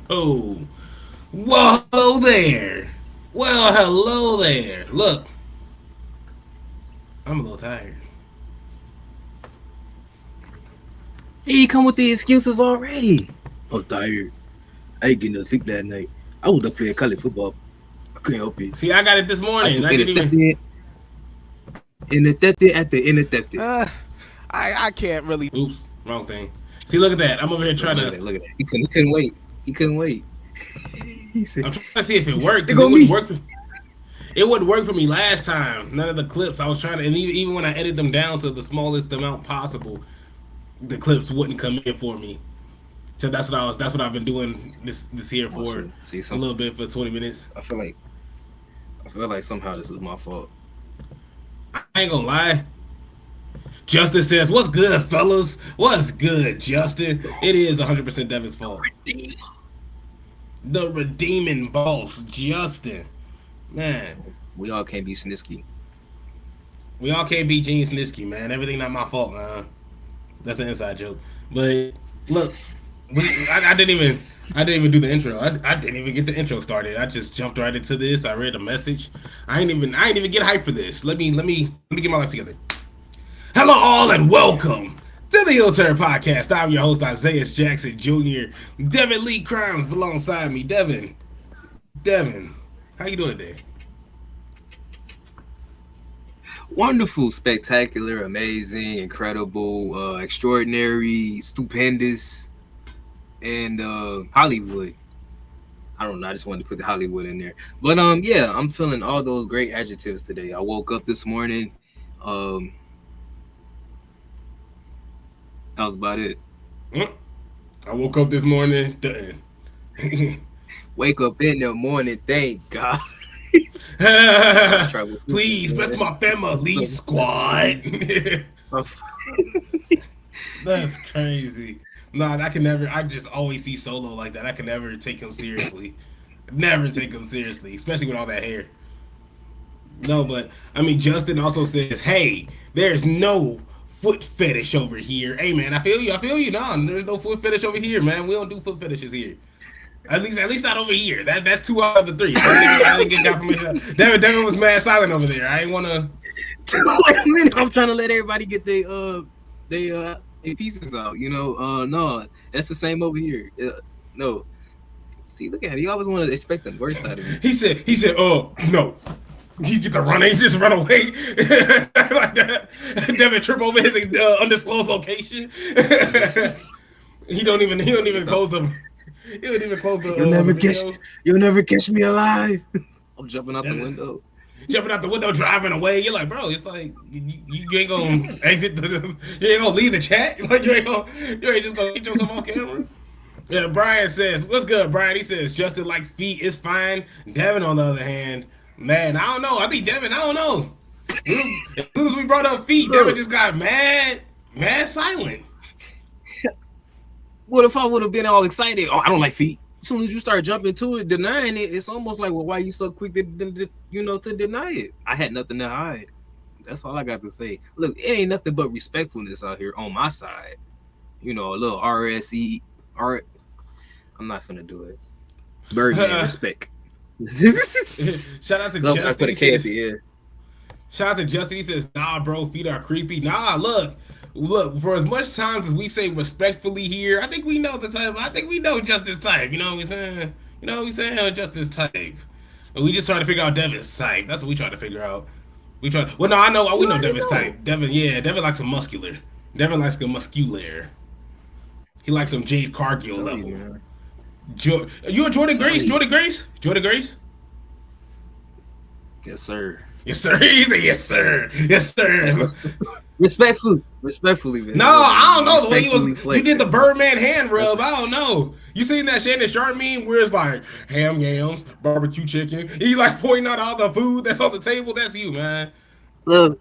Oh. Well, hello there. Well, hello there. Look, I'm a little tired. Here you come with the excuses already. I'm tired. I ain't getting no sleep that night. I was up playing college football. I couldn't help it. See, I got it this morning. I didn't even. I can't really. Oops, wrong thing. See, look at that. I'm over here trying to. Look at that. He couldn't wait. He said, I'm trying to see if it worked. It wouldn't work. It wouldn't work for me last time. None of the clips I was trying to, and even when I edited them down to the smallest amount possible, the clips wouldn't come in for me. So that's what I've been doing this here for a little bit for 20 minutes. I feel like somehow this is my fault. I ain't gonna lie. Justin says, "What's good, fellas? What's good, Justin?" It is 100% Devin's fault. The redeeming boss, Justin. Man, we all can't be Snisky. We all can't be Gene Snisky, man. Everything not my fault, man. That's an inside joke. But look, I didn't even do the intro. I didn't even get the intro started. I just jumped right into this. I read a message. I ain't even get hyped for this. Let me get my life together. Hello all and welcome to the Heel Turn Podcast. I'm your host Isaiah Jackson Jr. Devin Lee Crimes alongside me. Devin, how you doing today? Wonderful, spectacular, amazing, incredible, extraordinary, stupendous, and Hollywood. I don't know. I just wanted to put the Hollywood in there. But yeah, I'm feeling all those great adjectives today. I woke up this morning. That was about it. I woke up this morning. Wake up in the morning, thank God. Please, bless my family squad. That's crazy. Nah, I can never. I just always see Solo like that. I can never take him seriously. Never take him seriously, especially with all that hair. No, but I mean, Justin also says, "Hey, there's no foot fetish over here." Hey, man, I feel you. No, there's no foot fetish over here, man. We don't do foot fetishes here. At least not over here. That's 2 out of the 3. I didn't get confirmation. Devin was mad silent over there. I ain't wanna. Wait a minute. I'm trying to let everybody get their pieces out. You know, no, that's the same over here. No, see, look at him. You always want to expect the worst side of me. He said, no. You get to run, he just run away like that. Devin trip over his undisclosed location. He don't even close them. He don't even close the. You'll never catch me alive. I'm jumping out the window. Jumping out the window, driving away. You're like, bro, it's like you ain't gonna exit you ain't gonna leave the chat. Like you ain't just gonna get yourself on camera. Yeah, Brian says, "What's good, Brian?" He says, "Justin likes feet. It's fine." Devin, on the other hand, man, I don't know. I think Devin, I don't know. As soon as we brought up feet, Devin just got mad silent. What if I would have been all excited? Oh, I don't like feet. As soon as you start jumping to it, denying it, it's almost like, well, why are you so quick to deny it? I had nothing to hide. That's all I got to say. Look, it ain't nothing but respectfulness out here on my side. You know, a little RSE. I'm not finna do it. Birdman respect. Shout out to Justin. I put a K at the end. Shout out to Justin. He says, "Nah, bro, feet are creepy." Nah, look. For as much times as we say respectfully here, I think we know the type. I think we know Justin's type. You know what we're saying? Justin's type. And we just trying to figure out Devin's type. That's what we trying to figure out. We know Devin's type. Devin likes a muscular. Devin likes a muscular. He likes some Jade Cargill level. You a Jordan Grace? Jordan Grace? Yes, sir. Yes, sir. He said, yes, sir. Yes, sir. Respectfully, man. No, I don't know the way he was. Respectfully You did the flexing, Birdman hand rub. I don't know. You seen that Shannon Sharp meme where it's like ham yams, barbecue chicken. He's like pointing out all the food that's on the table. That's you, man. Look,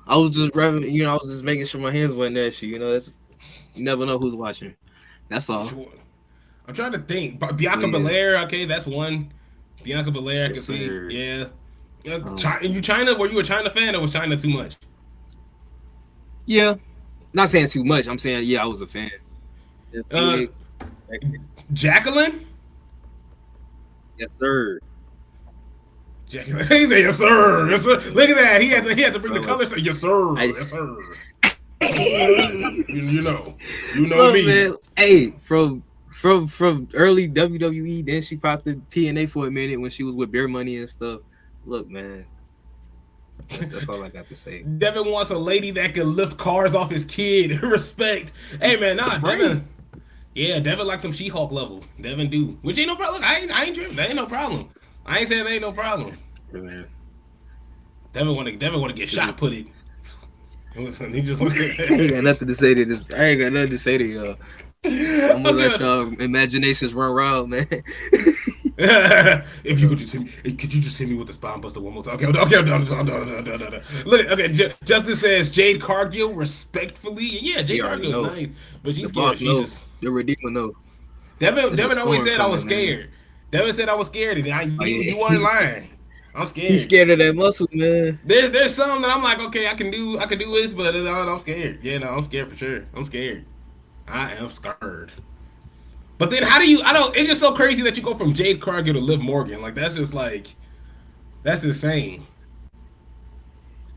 I was just rubbing, I was just making sure my hands weren't that shit. That's you never know who's watching. That's all. I'm trying to think. Bianca Belair, okay, that's one. Bianca Belair, I can see. Yeah. You China? Were you a China fan or was China too much? Yeah. Not saying too much. I'm saying, yeah, I was a fan. Jacqueline? Yes, sir. Jacqueline. He said, yes, sir. Yes, sir. Look at that. He had to bring the colors. Say, yes, sir. Yes, sir. you know look, me. Man, hey, from early WWE, then she popped the TNA for a minute when she was with Beer Money and stuff. Look, man. That's all I got to say. Devin wants a lady that can lift cars off his kid. Respect. Hey, man, Devin. Yeah, Devin like some She-Hulk level. Devin do. Which ain't no problem. I ain't tripping. That ain't no problem. I ain't saying that ain't no problem. Man. Devin want to get shot put it. He just I ain't got nothing to say to this. I ain't got nothing to say to y'all. I'm gonna let y'all imaginations run wild, man. If you could just hit me with the spine buster one more time? Okay, I'm done. Look, okay. Justice says Jade Cargill respectfully. Yeah, Jade Cargill's nice, but she's scared. She's the Redeemer. No, Devin always said I was scared. Man. Devin said I was scared, and you weren't lying. I'm scared. He's scared of that muscle, man. There's some that I'm like, okay, I can do it, but I'm scared. Yeah, no, I'm scared for sure. I'm scared. I am scared. But then it's just so crazy that you go from Jade Cargill to Liv Morgan. Like, that's just like, that's insane.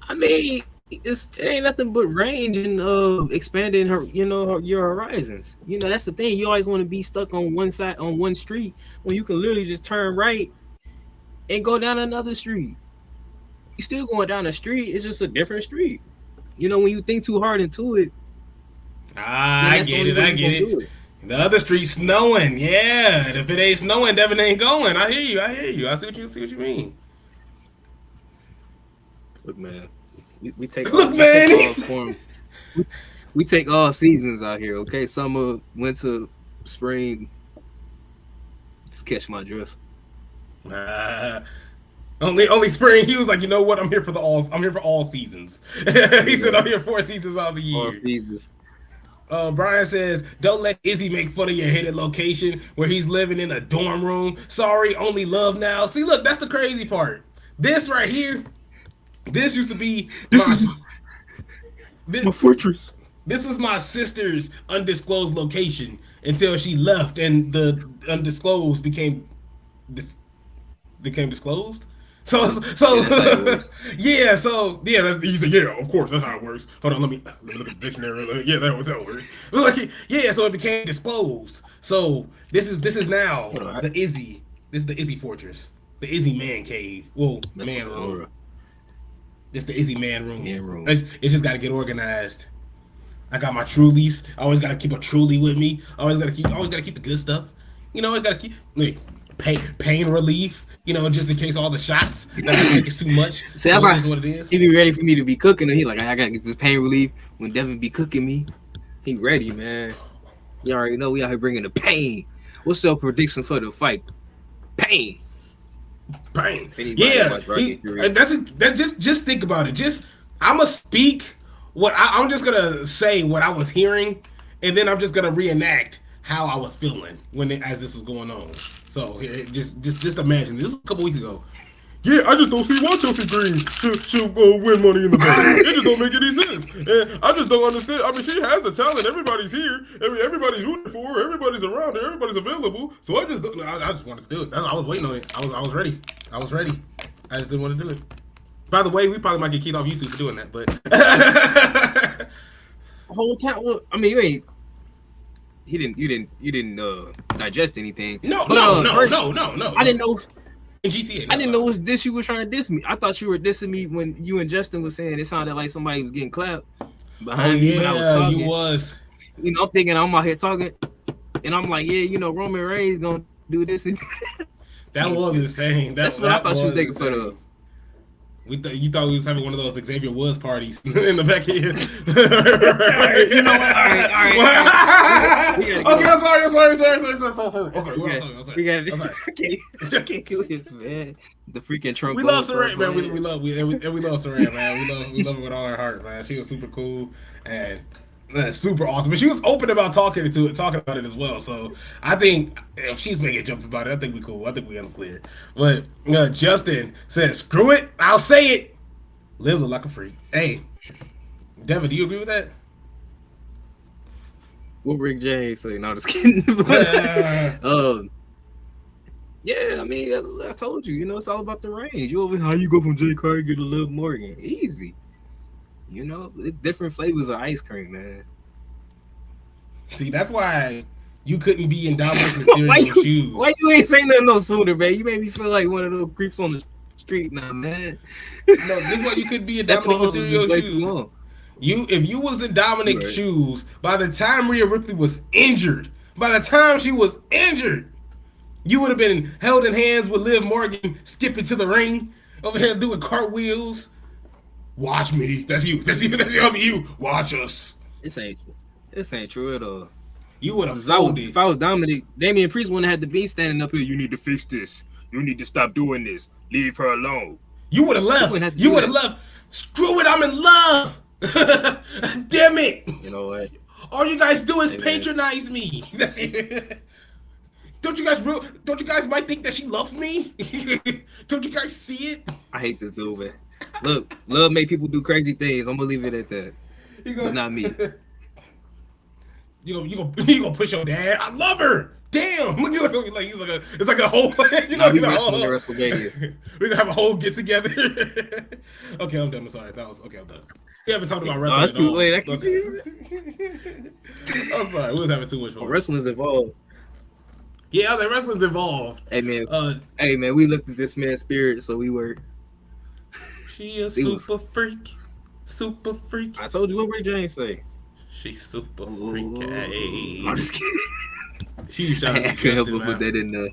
I mean, it ain't nothing but range and expanding her, your horizons. That's the thing. You always want to be stuck on one side, on one street, when you can literally just turn right and go down another street. You still going down the street. It's just a different street. When you think too hard into it. I get it. The other street's snowing. Yeah. If it ain't snowing, Devin ain't going. I hear you. I see what you mean. Look, man. We take we take all seasons out here, okay? Summer, winter, spring. Catch my drift. Only spring. He was like, you know what? I'm here for all seasons. He said I'm here 4 seasons out of the year. 4 seasons. Brian says, don't let Izzy make fun of your hidden location where he's living in a dorm room. Sorry, only love now. See, look, that's the crazy part. This right here, this used to be my fortress. This was my sister's undisclosed location until she left and the undisclosed became disclosed. So yeah, he said, yeah, of course, that's how it works. Hold on, let me look at the dictionary. Yeah, that's how it works. Like, yeah, so it became disclosed. So this is now the Izzy. This is the Izzy fortress, the Izzy man cave. Well, man room. This the Izzy man room. It's just got to get organized. I got my Trulies. I always got to keep a Truly with me. Always got to keep the good stuff. Always got to keep pain relief. Just in case all the shots that I think is too much. See, that's what it is. He be ready for me to be cooking, and he like, I gotta get this pain relief. When Devin be cooking me, he ready, man. You already know we out here bringing the pain. What's your prediction for the fight? Pain. Yeah, just think about it. I'ma speak I'm just gonna say what I was hearing, and then I'm just gonna reenact how I was feeling as this was going on. So just imagine this was a couple weeks ago. Yeah, I just don't see why Chelsea Green should win Money in the Bank. It just don't make any sense. And I just don't understand. I mean, she has the talent. Everybody's here. Everybody's rooting for her. Everybody's around her. Everybody's available. So I just wanted to do it. I was waiting on it. I was ready. I just didn't want to do it. By the way, we probably might get kicked off YouTube for doing that, but the whole time. Well, I mean, you didn't digest anything. No. I didn't know. In GTA, I didn't know it was this you were trying to diss me. I thought you were dissing me when you and Justin was saying it sounded like somebody was getting clapped behind me when I was talking. You was. I'm thinking I'm out here talking, and I'm like, yeah, Roman Reigns gonna do this and that was insane. That's what I thought she was thinking for the. You thought we was having one of those Xavier Woods parties in the back here. You know what? All right. Okay, I'm sorry. Okay, I'm sorry. I'm sorry. I can't do this, man. The freaking trunk. We love Saray, man. We love Saray, man. We love her with all our heart, man. She was super cool and super awesome. But she was open about talking about it as well. So I think if she's making jokes about it, I think we cool. I think we unclear. But Justin says, "Screw it, I'll say it. Liv look like a freak." Hey, Devin, do you agree with that? What Rick James say? No, I'm just kidding. Yeah, I mean, I told you, it's all about the range. You over how you go from Jay Cargill to Liv Morgan? Easy. It's different flavors of ice cream, man. See, that's why you couldn't be in Dominik Mysterio's shoes. Why you ain't saying nothing no sooner, man? You made me feel like one of those creeps on the street now, man. No, this is why you couldn't be in Dominik Mysterio's shoes. If you was in Dominik's shoes, by the time Rhea Ripley was injured, you would have been held in hands with Liv Morgan, skipping to the ring, over here doing cartwheels. Watch me. That's you. That's you. Watch us. This ain't true at all. You would have if I was Dominik, Damian Priest wouldn't have to be standing up here. You need to fix this. You need to stop doing this. Leave her alone. You would have left. You would have left. Screw it. I'm in love. Damn it. You know what? All you guys do is patronize me. That's it. Don't you guys might think that she loves me? Don't you guys see it? I hate this dude, man. Look, love make people do crazy things. I'm gonna leave it at that. But not me. You gonna push your dad? I love her. Damn. It's like a whole. We wrestling the WrestleMania. We're gonna have a whole get together. Okay, I'm done. I'm sorry. I'm done. We haven't talked about wrestling. That's too late. I'm sorry. We was having too much fun. Wrestling's involved. Yeah, I was like, wrestling's involved. Hey man, we looked at this man's spirit, so we were. She a super freak. Super freak. I told you what Rick James say. She's super freak. Hey. I'm just kidding. She shot I couldn't help but put that in there.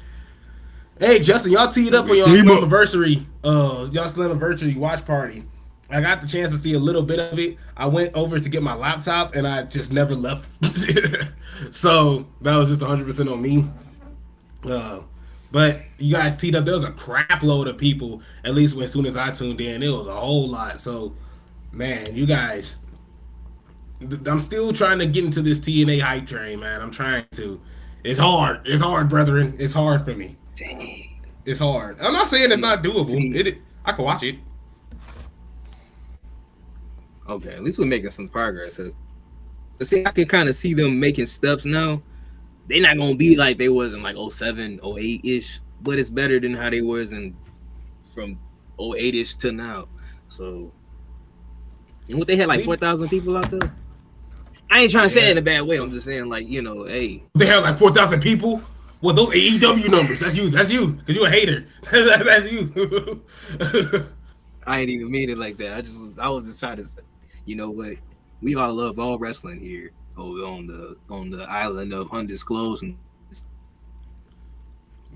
Hey Justin, y'all teed up on y'all Slammiversary. Y'all Slammiversary watch party. I got the chance to see a little bit of it. I went over to get my laptop and I just never left. So that was just 100% on me. But you guys teed up. There was a crap load of people. At least as soon as I tuned in, it was a whole lot. So, man, you guys, I'm still trying to get into this TNA hype train, man. I'm trying to. It's hard. It's hard, brethren. It's hard for me. Dang. It's hard. I'm not saying it's not doable. I can watch it. Okay, at least we're making some progress. But see, I can kind of see them making steps now. They're not gonna be like they was in like 07, 08-ish, but it's better than how they was from 08-ish to now. So, and what they had like 4,000 people out there. I ain't trying to say it in a bad way. I'm just saying like, hey. They had like 4,000 people. Well, those AEW numbers. That's you. That's you. Cause you a hater. That's you. I ain't even mean it like that. I was just trying to say, you know what? We all love all wrestling here. On the island of undisclosed.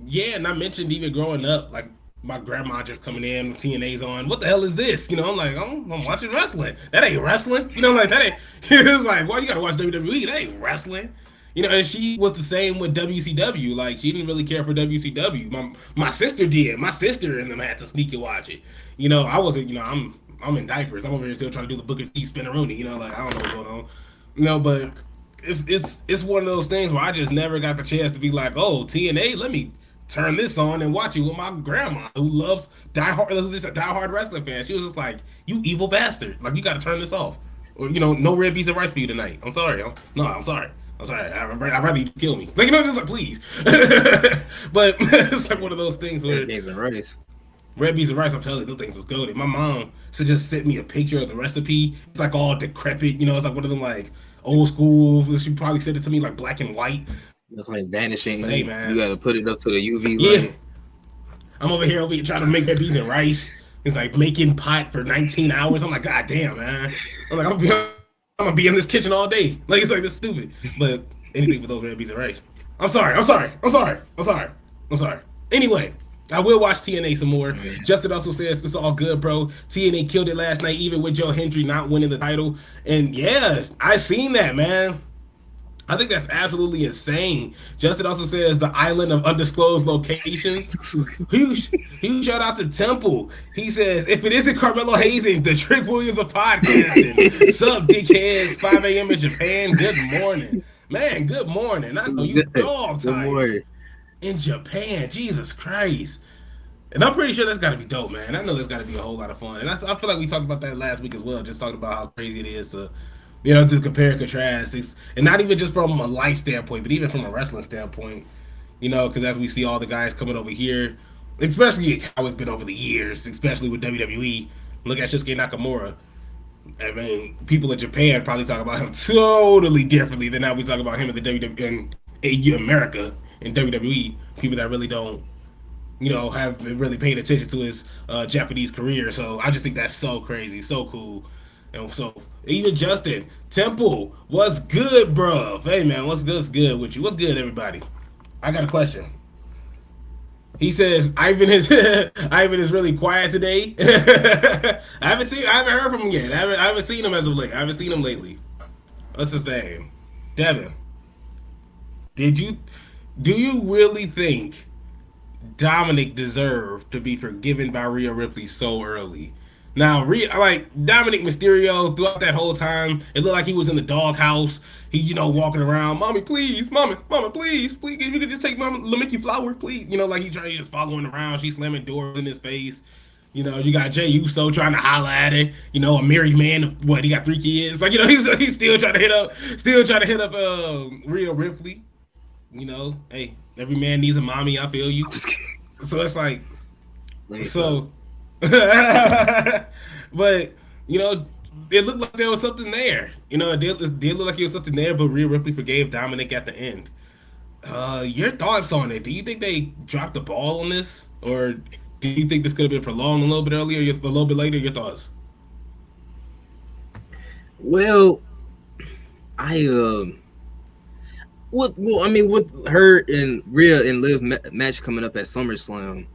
Yeah, and I mentioned even growing up, like my grandma just coming in, TNA's on. What the hell is this? I'm like, I'm watching wrestling. That ain't wrestling. Like that ain't. It was like, well, you gotta watch WWE. That ain't wrestling. And she was the same with WCW. Like she didn't really care for WCW. My sister did. My sister and them had to sneak and watch it. I wasn't. I'm in diapers. I'm over here still trying to do the Booker T spinneroonie. Like I don't know what's going on. But it's one of those things where I just never got the chance to be like, oh, TNA, let me turn this on and watch it with my grandma who's just a diehard wrestling fan. She was just like, you evil bastard. Like, you got to turn this off. Or, no red beans and rice for you tonight. I'm sorry. I'm sorry. I'd rather you kill me. Like, just like, please. But it's like one of those things where... Red beans and rice. Red beans and rice, I'm telling you, those things was goated. My mom just sent me a picture of the recipe. It's like all decrepit, it's like one of them like old school. She probably sent it to me like black and white. It's like vanishing. But, hey man, you gotta put it up to the UV light. Yeah. I'm over here trying to make red beans and rice. It's like making pot for 19 hours. I'm like, God damn, man. I'm like, I'm gonna be in this kitchen all day. Like it's like this stupid. But anything with those red beans and rice. I'm sorry. Anyway. I will watch TNA some more. Yeah. Justin also says it's all good, bro. TNA killed it last night, even with Joe Hendry not winning the title. And yeah, I seen that, man. I think that's absolutely insane. Justin also says the island of undisclosed locations. Huge shout out to Temple. He says, if it isn't Carmelo Hazing, the Trick Williams of podcasting. Sup, dickheads, 5 a.m. in Japan. Good morning. Man, good morning. I know you dog tired. In Japan. Jesus Christ. And I'm pretty sure that's got to be dope, man. I know there's got to be a whole lot of fun. And I feel like we talked about that last week as well, just talking about how crazy it is to, to compare and contrast. And not even just from a life standpoint, but even from a wrestling standpoint, because as we see all the guys coming over here, especially how it's been over the years, especially with WWE. Look at Shinsuke Nakamura. I mean, people in Japan probably talk about him totally differently than how we talk about him in the WWE in America in WWE. People that really don't, have been really paying attention to his Japanese career. So I just think that's so crazy, so cool. And so even Justin Temple, what's good, bruv? Hey man, what's good with you? What's good, everybody? I got a question. He says Ivan is really quiet today. I haven't heard from him yet. I haven't seen him as of late. I haven't seen him lately. What's his name? Devin. Do you really think Dominik deserved to be forgiven by Rhea Ripley so early? Now, Dominik Mysterio, throughout that whole time, it looked like he was in the doghouse. He, walking around, mommy, please, mama, please, if you could just take Mama Mickey Flower, please. Like he's just following around. She's slamming doors in his face. You got Jey Uso trying to holler at her. A married man of he got 3 kids. Like, he's still trying to hit up Rhea Ripley. Hey, every man needs a mommy. I feel you. So it's like, so. But it looked like there was something there. It did look like there was something there. But Rhea Ripley forgave Dominik at the end. Your thoughts on it? Do you think they dropped the ball on this, or do you think this could have been prolonged a little bit earlier, a little bit later? Your thoughts? Well, with her and Rhea and Liv's match coming up at SummerSlam,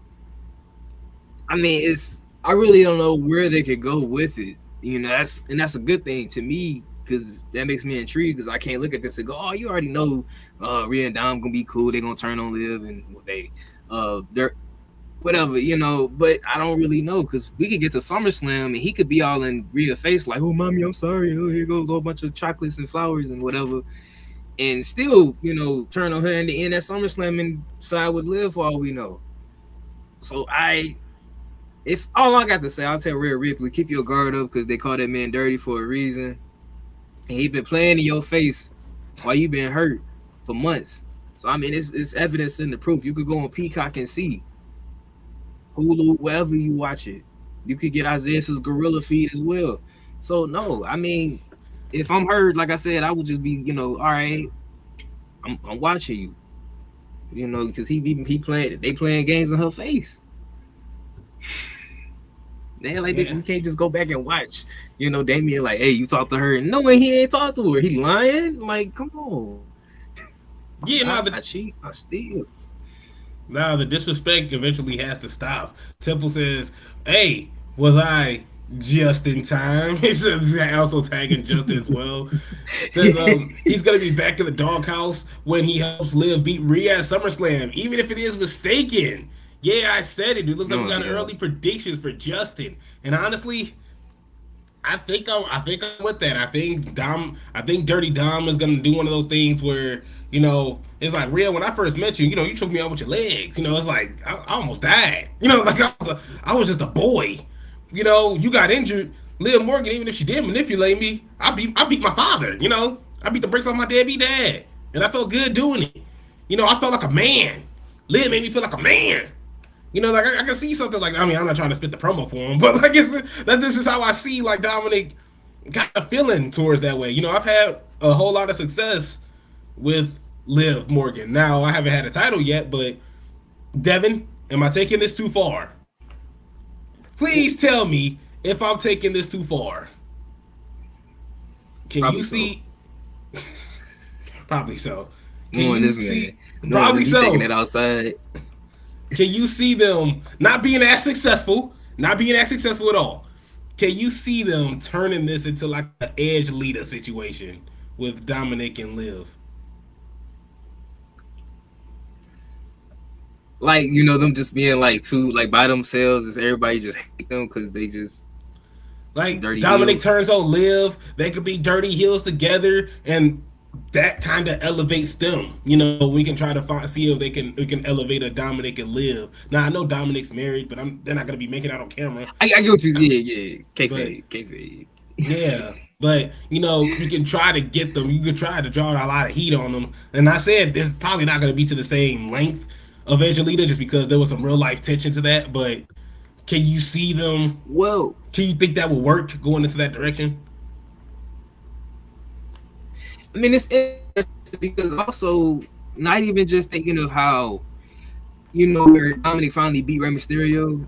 I really don't know where they could go with it. That's a good thing to me, because that makes me intrigued, because I can't look at this and go, oh, you already know Rhea and Dom gonna be cool. They're gonna turn on Liv and they're whatever, but I don't really know, because we could get to SummerSlam and he could be all in Rhea's face like, oh, mommy, I'm sorry. Oh, here goes a whole bunch of chocolates and flowers and whatever. And still, turn on her in the end at SummerSlam and side with Liv for all we know. So if all I got to say, I'll tell Rhea Ripley, keep your guard up, because they call that man dirty for a reason. And he been playing in your face while you been hurt for months. So, it's evidence in the proof. You could go on Peacock and see. Hulu, wherever you watch it. You could get Isaiah's Gorilla feed as well. So, no, if I'm hurt, like I said, I would just be, all right, I'm watching you. Because they playing games in her face. They you can't just go back and watch. Damian like, hey, you talked to her. No, he ain't talked to her. He lying. Like, come on. Yeah, I cheat. I steal. Now the disrespect eventually has to stop. Temple says, "Hey, was I just in time?" He's also tagging Justin as well. Says he's gonna be back in the doghouse when he helps Liv beat Rhea at SummerSlam, even if it is mistaken. Yeah, I said it. It looks like we got early predictions for Justin, and honestly, I think I'm with that. I think Dirty Dom is gonna do one of those things where it's like, Rhea, when I first met you, you choked me out with your legs. It's like I almost died. Like I was just a boy. You got injured. Liv Morgan, even if she did manipulate me, I beat my father. I beat the brakes off my deadbeat dad, and I felt good doing it. I felt like a man. Liv made me feel like a man. Like I can see something like, I'm not trying to spit the promo for him, but like this is how I see like Dominik got a feeling towards that way. I've had a whole lot of success with Liv Morgan. Now I haven't had a title yet, but Devin, am I taking this too far? Please tell me if I'm taking this too far. Can you see? Probably so. Can you see? Probably so. Taking it outside. Can you see them not being as successful, not being as successful at all? Can you see them turning this into like an edge leader situation with Dominik and Liv? Like, them just being like two, like by themselves, is everybody just hate them because they just like dirty Dominik heels. turns on Liv, they could be dirty heels together, and that kind of elevates them. We can try to see if we can elevate a Dominik and Liv. Now I know Dominik's married, but they're not gonna be making out on camera. I get what you yeah. But Kayfabe. yeah, but you can try to get them. You can try to draw a lot of heat on them. And I said this is probably not gonna be to the same length of Angelita, just because there was some real life tension to that. But can you see them? Whoa. Can you think that will work going into that direction? I mean, it's interesting because also not even just thinking of how, where Dominik finally beat Rey Mysterio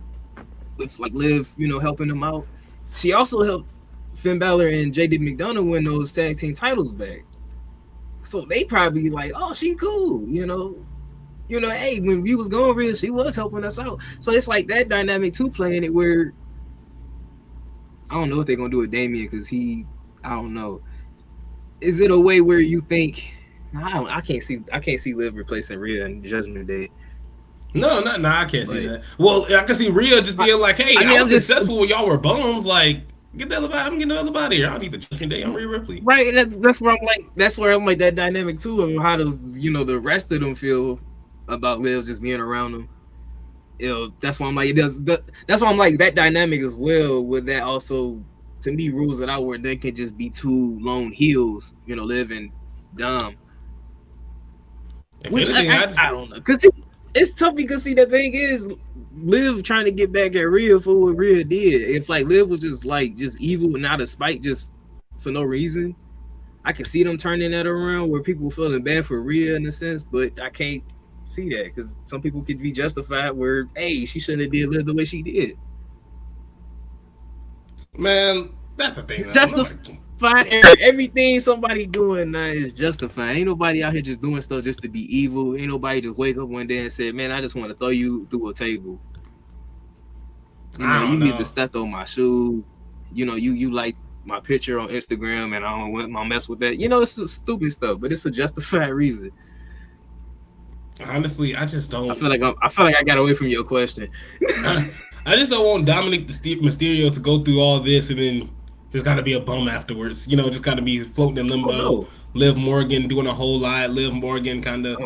with like Liv, helping him out. She also helped Finn Balor and JD McDonough win those tag team titles back. So they probably like, oh, she cool, hey, when we was going real, she was helping us out. So it's like that dynamic too, playing it where I don't know what they're gonna do with Damian because I don't know. Is it a way where you think I can't see Liv replacing Rhea in Judgment Day? No, I can't see that. Well, I can see Rhea just being like, hey, I was successful when y'all were bums. Like, get the other I'm getting the other body here. I don't need the Judgment Day. I'm Rhea Ripley. Right. That's where I'm like. That's where I'm like that dynamic too of how those the rest of them feel about Liv just being around them. That's why I'm like that's why I'm like that dynamic as well. With that also to me rules it out where they can just be two lone heels. Liv and Dom. Which anything, I don't know because it's tough because see the thing is Liv trying to get back at Rhea for what Rhea did. If like Liv was just evil and out of spite just for no reason, I can see them turning that around where people feeling bad for Rhea in a sense, but I can't see that because some people could be justified where hey, she shouldn't have did Liv the way she did. Man, that's the thing. Justified everything somebody doing now is justified. Ain't nobody out here just doing stuff just to be evil. Ain't nobody just wake up one day and say, "Man, I just want to throw you through a table." You need to step on my shoe. You like my picture on Instagram, and I don't want to mess with that. It's stupid stuff, but it's a justified reason. Honestly, I just don't. I feel like I got away from your question. I just don't want Dominik Mysterio to go through all this and then just gotta be a bum afterwards. Just gotta be floating in limbo. No. Liv Morgan doing a whole lot. Liv Morgan kind of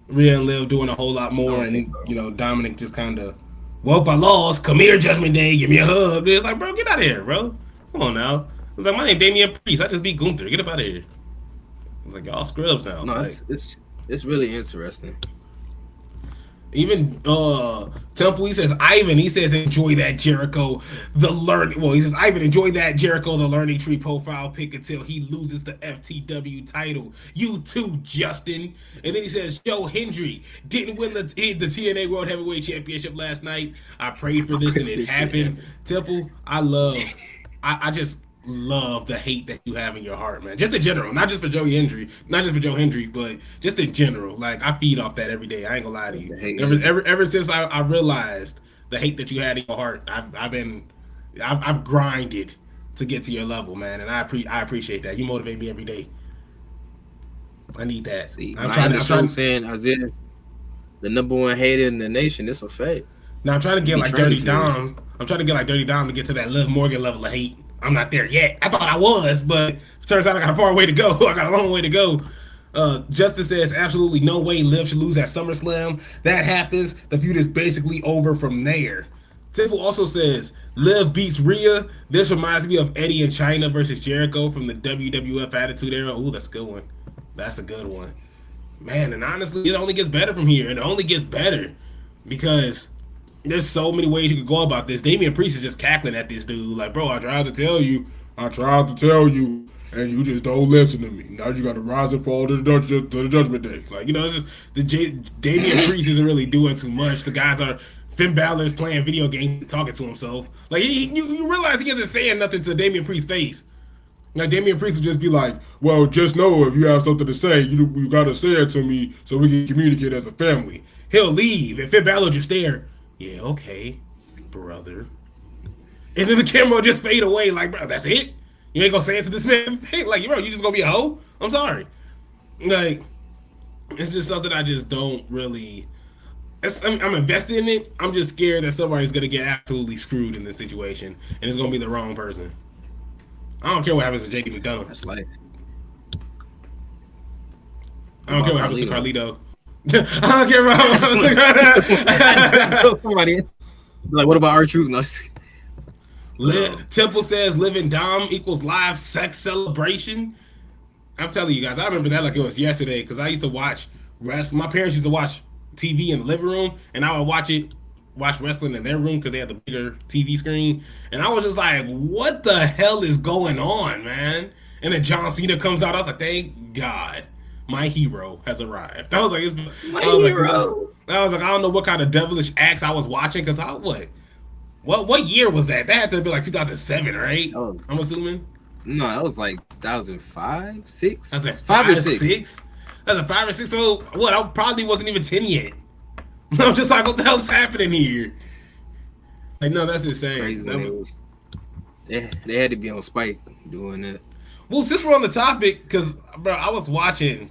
Rhea and Liv doing a whole lot more, and Dominik just kind of, well, I lost. Come here, Judgment Day. Give me a hug. It's like, bro, get out of here, bro. Come on now. It's like, my name Damian Priest. I just beat Gunther. Get up out of here. It's like, y'all scrubs now. No, it's really interesting. Even Temple, he says, Ivan, he says, enjoy that Jericho, the learning. Well, he says, Ivan, enjoy that Jericho, the learning tree profile pick until he loses the FTW title. You too, Justin. And then he says, Joe Hendry didn't win the TNA World Heavyweight Championship last night. I prayed for this and it happened. Temple, I just love the hate that you have in your heart, man. Just in general, not just for Joe Hendry, but just in general. Like, I feed off that every day. I ain't gonna lie to you. Ever since I realized the hate that you had in your heart, I've grinded to get to your level, man, and I appreciate that. You motivate me every day. I need that. See, I'm saying Isaiah's the number one hater in the nation. It's a fact. Now I'm trying to get like Dirty Dom. I'm trying to get like Dirty Dom to get to that Liv Morgan level of hate. I'm not there yet. I thought I was, but it turns out I got a far way to go. I got a long way to go. Justice says, absolutely no way Liv should lose at SummerSlam. That happens. The feud is basically over from there. Temple also says, Liv beats Rhea. This reminds me of Eddie and Chyna versus Jericho from the WWF Attitude Era. Ooh, that's a good one. That's a good one. Man, and honestly, it only gets better from here. And it only gets better because there's so many ways you could go about this. Damian Priest is just cackling at this dude. Like, bro, I tried to tell you, and you just don't listen to me. Now you got to rise and fall to the Judgment Day. Like, it's just Damian Priest isn't really doing too much. The guys are Finn Balor's playing video games and talking to himself. Like, you realize he isn't saying nothing to Damian Priest's face. Now, Damian Priest would just be like, well, just know if you have something to say, you got to say it to me so we can communicate as a family. he'll leave, and Finn Balor just stare. Yeah, okay, brother. And then the camera will just fade away. Like, bro, that's it. You ain't gonna say it to this man. Like, bro, you just gonna be a hoe? I'm sorry. Like, it's just something I just don't really. I'm invested in it. I'm just scared that somebody's gonna get absolutely screwed in this situation, and it's gonna be the wrong person. I don't care what happens to JD McDonough. That's life. I don't care what happens to Carlito. I don't care what happens to somebody. Like, what about R-Truth? No. Temple says living Dom equals live sex celebration. I'm telling you guys, I remember that like it was yesterday because I used to watch wrestling. My parents used to watch TV in the living room, and I would watch wrestling in their room because they had the bigger TV screen. And I was just like, what the hell is going on, man? And then John Cena comes out. I was like, thank God, my hero has arrived. I was like, I don't know what kind of devilish acts I was watching because what year was that? That had to be like 2007, right? Oh. I'm assuming. No, that was like 2005, 6. That's like 5 or 6. That's a 5 or 6. So what? I probably wasn't even 10 yet. I'm just like, what the hell is happening here? Like, no, that's insane. Crazy they had to be on Spike doing that. Well, since we're on the topic, because bro, I was watching.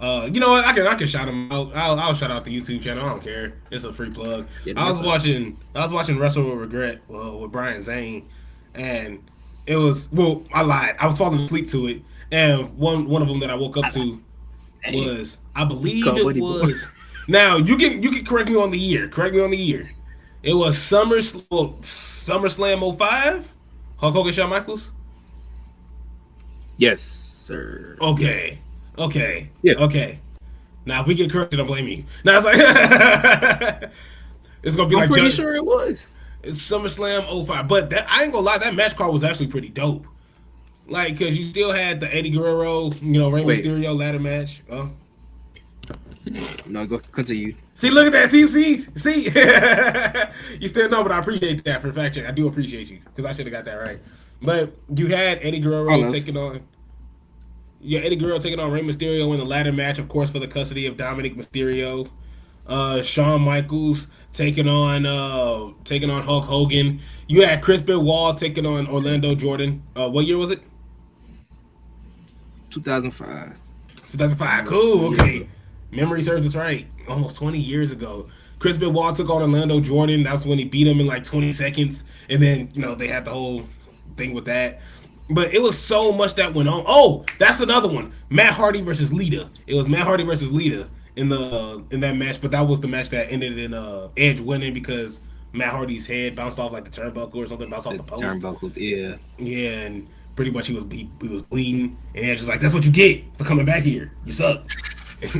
You know what? I can shout him out. I'll shout out the YouTube channel. I don't care. It's a free plug. Yeah, I was watching Wrestle with Regret with Brian Zane, and it was I lied. I was falling asleep to it, and one of them that I woke up to was I believe it was. Now you can correct me on the year. It was SummerSlam 05. Hulk Hogan, Shawn Michaels. Yes, sir. Okay. Yeah. Okay. Now if we get corrected, I'm blaming you. Now it's like it's gonna be I'm pretty sure it was. It's SummerSlam 05, but I ain't gonna lie, that match card was actually pretty dope. Like, cause you still had the Eddie Guerrero, Rey Mysterio ladder match. Oh. No, go continue. See, look at that. See. You still know, but I appreciate that for fact check. I do appreciate you because I should have got that right. But you had Eddie Guerrero taking on. Yeah, Eddie Guerrero taking on Rey Mysterio in the ladder match, of course, for the custody of Dominik Mysterio. Shawn Michaels taking on Hulk Hogan. You had Chris Benoit taking on Orlando Jordan. What year was it? 2005. 2005. Cool. Okay. Memory serves us right. Almost 20 years ago. Chris Benoit took on Orlando Jordan. That's when he beat him in like 20 seconds. And then, they had the whole thing with that. But it was so much that went on. Oh, that's another one. Matt Hardy versus Lita. It was Matt Hardy versus Lita in that match. But that was the match that ended in Edge winning because Matt Hardy's head bounced off like the turnbuckle or something. Bounced off the post. Turnbuckle, yeah. Yeah, and pretty much he was bleeding. And Edge was like, that's what you get for coming back here. You suck. Like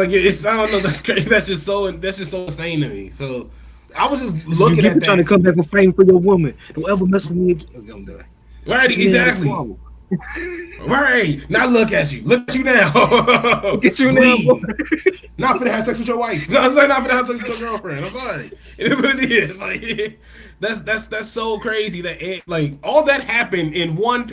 it's I don't know, that's crazy. That's just so insane to me. So I was just looking at that. Trying to come back for fame for your woman. Don't ever mess with me again. I'm done. Right, exactly. Right. Now look at you. Look at you now. Look at you now. Not finna have sex with your wife. No, I'm saying not finna have sex with your girlfriend. I'm sorry. It is what it is. Like that's so crazy that all that happened in one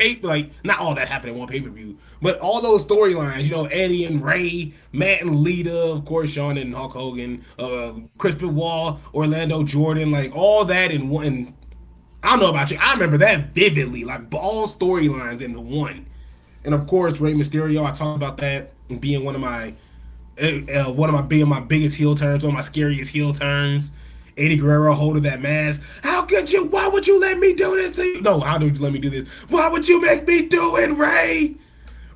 not all that happened in one pay-per-view, but all those storylines, Eddie and Ray, Matt and Lita, of course, Shawn and Hulk Hogan, Chris Benoit, Orlando Jordan, like all that in one. I don't know about you. I remember that vividly, like all storylines into one. And of course, Rey Mysterio, I talked about that being one of my biggest heel turns, one of my scariest heel turns. Eddie Guerrero holding that mask. How could you? Why would you let me do this to you? No, how did you let me do this? Why would you make me do it, Ray?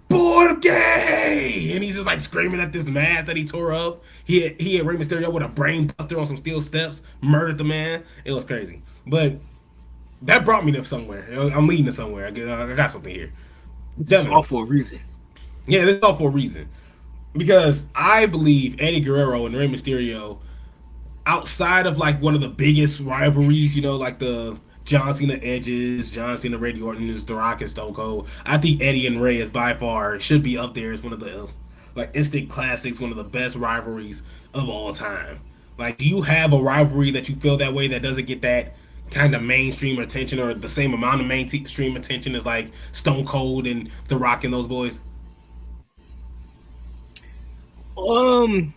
Porque! And he's just like screaming at this mask that he tore up. He had Rey Mysterio with a brain buster on some steel steps, murdered the man. It was crazy. But that brought me to somewhere. I'm leading to somewhere. I got something here. This is all for a reason. Yeah, this is all for a reason. Because I believe Eddie Guerrero and Rey Mysterio, outside of like one of the biggest rivalries, like the John Cena Edges, John Cena Randy Orton, The Rock and Stone Cold, I think Eddie and Ray is by far should be up there as one of the like instant classics, one of the best rivalries of all time. Like, do you have a rivalry that you feel that way that doesn't get that kind of mainstream attention or the same amount of mainstream attention as like Stone Cold and The Rock and those boys? A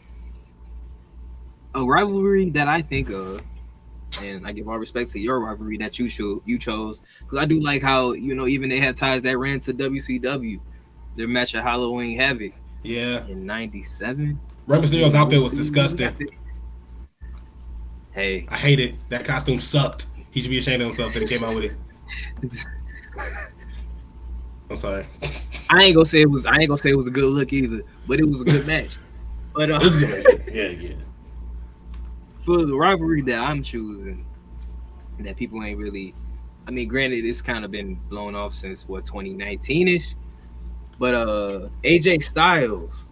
rivalry that I think of, and I give all respect to your rivalry that you chose, because I do like how even they had ties that ran to WCW. Their match at Halloween Havoc Yeah. in '97. Rey Mysterio's outfit was disgusting. Hey, I hate it. That costume sucked. He should be ashamed of himself that he came out with it. I'm sorry. I ain't gonna say it was a good look either, but it was a good match. But It was a good match. Yeah. For the rivalry that I'm choosing, that people ain't really, I mean, granted, it's kind of been blown off since 2019ish, but AJ Styles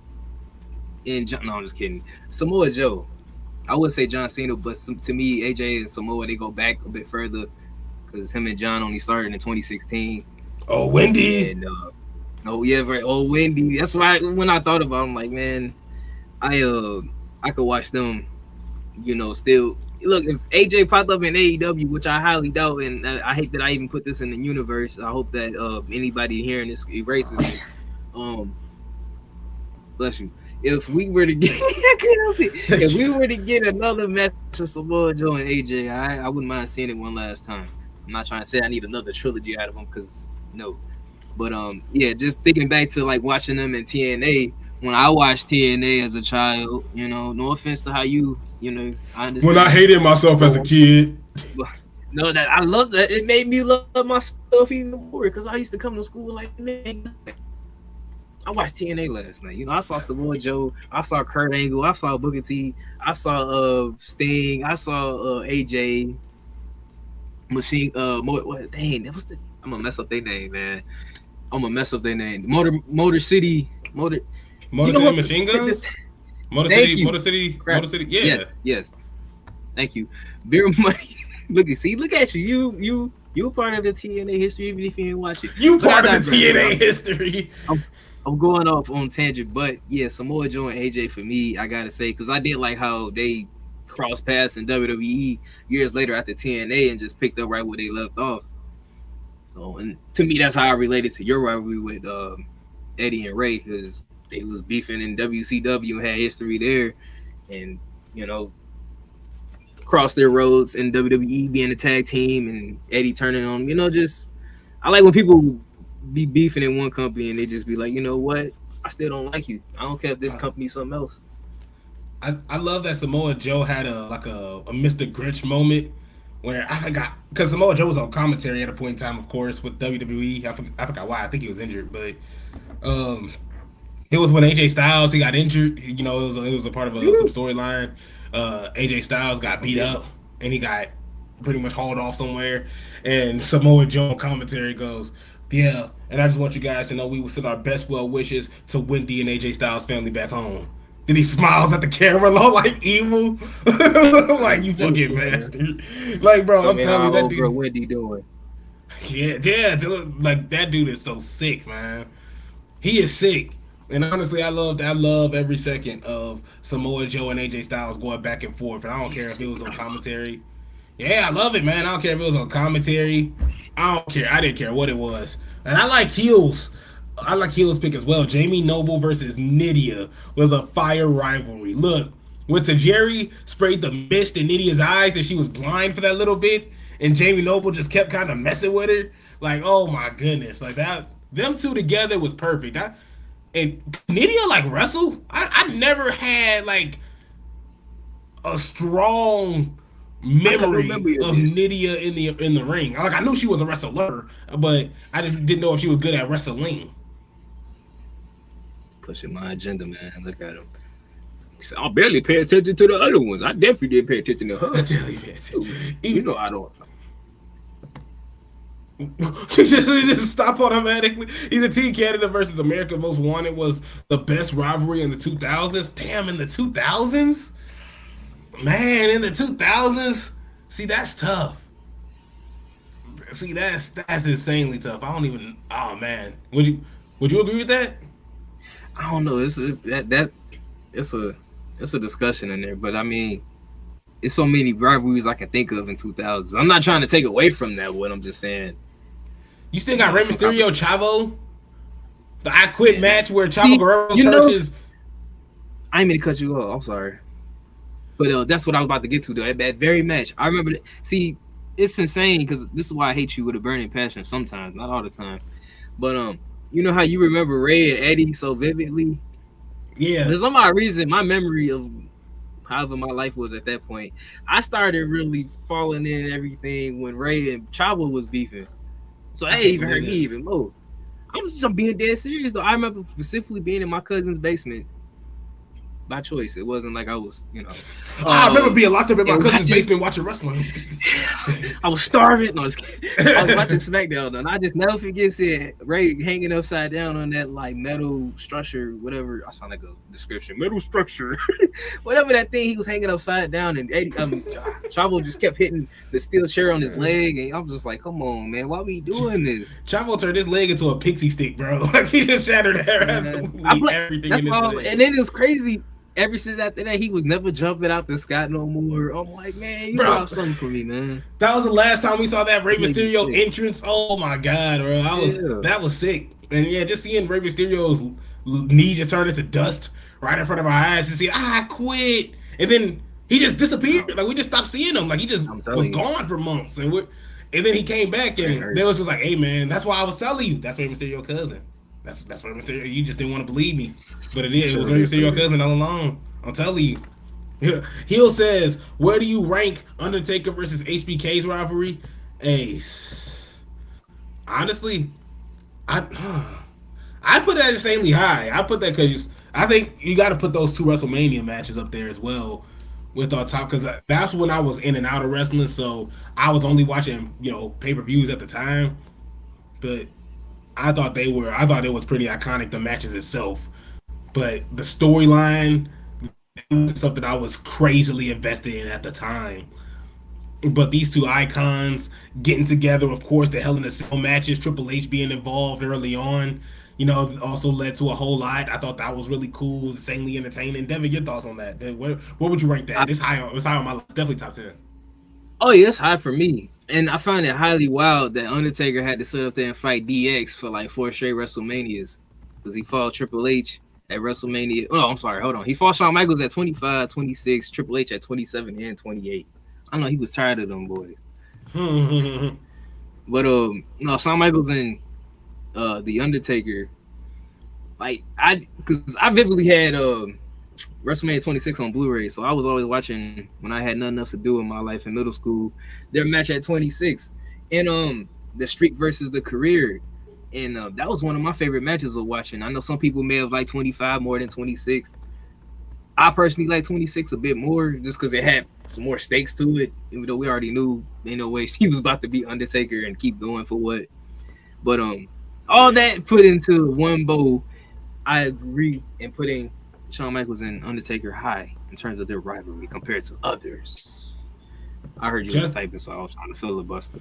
and no, I'm just kidding. Samoa Joe. I would say John Cena, but to me, AJ and Samoa, they go back a bit further because him and John only started in 2016. Oh, Wendy. And oh yeah, right. Oh, Wendy. That's why when I thought about it, I'm like, man, I could watch them. Still look, if AJ popped up in AEW, which I highly doubt, and I hate that I even put this in the universe. I hope that anybody hearing this erases it. Bless you. If we were to get another match of Samoa Joe and AJ, I wouldn't mind seeing it one last time. I'm not trying to say I need another trilogy out of them because no, but yeah, just thinking back to like watching them in TNA. When I watched TNA as a child, no offense to how I understand. When I hated myself as a kid. No, that I love that. It made me love myself even more because I used to come to school like, man, I watched TNA last night. I saw Samoa Joe, I saw Kurt Angle, I saw Booker T, I saw Sting, I saw AJ Machine. What? Dang, that was I'm gonna mess up their name, man. Motor City. Motor City Machine Guns? Motor City. Yes. Thank you. Beer Money. Look at you. You part of the TNA history, even if you didn't watch it. You part of the TNA history. I'm going off on tangent, but yeah, Samoa Joe and AJ for me, I gotta say, because I did like how they crossed paths in WWE years later after TNA and just picked up right where they left off. So, and to me, that's how I related to your rivalry with Eddie and Ray, because they was beefing in WCW and had history there, and crossed their roads in WWE being a tag team and Eddie turning on. Just I like when people be beefing in one company and they just be like, you know what? I still don't like you. I don't care if this company's something else. I love that Samoa Joe had a Mr. Grinch moment where because Samoa Joe was on commentary at a point in time, of course, with WWE. I forgot why. I think he was injured, but it was when AJ Styles he got injured. It was a part of some storyline. AJ Styles got beat up and he got pretty much hauled off somewhere. And Samoa Joe commentary goes, "Yeah, and I just want you guys to know we will send our best well wishes to Wendy and AJ Styles' family back home." Then he smiles at the camera, like evil, like you fucking bastard. Like, bro, so, I'm telling you that dude. Wendy doing? Yeah, like that dude is so sick, man. He is sick. And honestly, I love every second of Samoa Joe and AJ Styles going back and forth. And I don't care if it was on commentary. Yeah, I love it, man. I don't care if it was on commentary. I don't care. I didn't care what it was. And I like heels. I like heels pick as well. Jamie Noble versus Nydia was a fire rivalry. Look, when Tajiri sprayed the mist in Nydia's eyes and she was blind for that little bit, and Jamie Noble just kept kind of messing with her. Like, oh my goodness. Like that, them two together was perfect. And Nydia like wrestle. I never had like a strong memory of Nydia in the ring. Like I knew she was a wrestler, but I just didn't know if she was good at wrestling. Pushing my agenda, man. Look at him. I barely pay attention to the other ones. I definitely didn't pay attention to her. I definitely pay attention. I don't. just stop automatically. He's a team candidate versus America Most Wanted was the best rivalry in the 2000s. Damn, in the 2000s? Man, in the 2000s? See, that's tough. See, that's insanely tough. I don't even. Oh man, would you agree with that? I don't know. It's a discussion in there, but I mean, it's so many rivalries I can think of in 2000s. I'm not trying to take away from that. What I'm just saying. You still got Rey Mysterio, Chavo, the I Quit match where Chavo Guerrero touches. I ain't mean to cut you off. I'm sorry. But that's what I was about to get to, though. That very match. I remember that. See, it's insane because this is why I hate you with a burning passion sometimes, not all the time. But you know how you remember Ray and Eddie so vividly? Yeah. For some odd reason, my memory of however my life was at that point, I started really falling in everything when Ray and Chavo was beefing. So that even hurt me even more. I'm being dead serious though. I remember specifically being in my cousin's basement by choice. It wasn't like I was, I remember being locked up in my cousin's basement watching wrestling. I was starving. No, I was watching SmackDown, and I just never forget seeing Ray hanging upside down on that like metal structure, whatever. I sound like a description. Metal structure, whatever that thing. He was hanging upside down, and Eddie, Chavo just kept hitting the steel chair on his leg, and I was just like, "Come on, man, why we doing this?" Chavo turned his leg into a pixie stick, bro. Like he just shattered absolutely everything in his leg. And then it was crazy. Ever since after that, he was never jumping out the sky no more. I'm like, man, you got something for me, man. That was the last time we saw that Rey Mysterio entrance. Oh my god, bro, that was sick. And yeah, just seeing Rey Mysterio's knee just turn into dust right in front of our eyes, and see, I quit, and then he just disappeared. Like we just stopped seeing him. Like he just was gone for months, and then he came back, and they was just like, hey man, that's why I was telling you, that's Rey Mysterio's cousin. That's Rey Mysterio. You just didn't want to believe me, but it was Rey Mysterio's cousin all along. I'm telling you. Heel says, where do you rank Undertaker versus HBK's rivalry? Ace. Honestly, I put that insanely high. I put that because I think you got to put those two WrestleMania matches up there as well with our top, because that's when I was in and out of wrestling, so I was only watching pay-per-views at the time, but I thought it was pretty iconic, the matches itself, but the storyline was something I was crazily invested in at the time. But these two icons getting together, of course, the Hell in a Cell matches, Triple H being involved early on, also led to a whole lot. I thought that was really cool, it was insanely entertaining. Devin, your thoughts on that? What would you rank that? It's high on my list, definitely top 10. Oh yeah, it's high for me. And I find it highly wild that Undertaker had to sit up there and fight DX for like 4 straight WrestleManias, because he fought Triple H at WrestleMania. Oh, I'm sorry, hold on. He fought Shawn Michaels at 25, 26, Triple H at 27 and 28. I know he was tired of them boys. But no, Shawn Michaels and the Undertaker, because I vividly had WrestleMania 26 on Blu-ray, so I was always watching when I had nothing else to do in my life in middle school. Their match at 26, and the Streak versus the Career, and that was one of my favorite matches of watching. I know some people may have liked 25 more than 26. I personally like 26 a bit more, just because it had some more stakes to it, even though we already knew ain't no way he was about to beat Undertaker and keep going for what. But all that put into one bowl, I agree in putting Shawn Michaels and Undertaker high in terms of their rivalry compared to others. I heard you was typing, so I was trying to filibuster.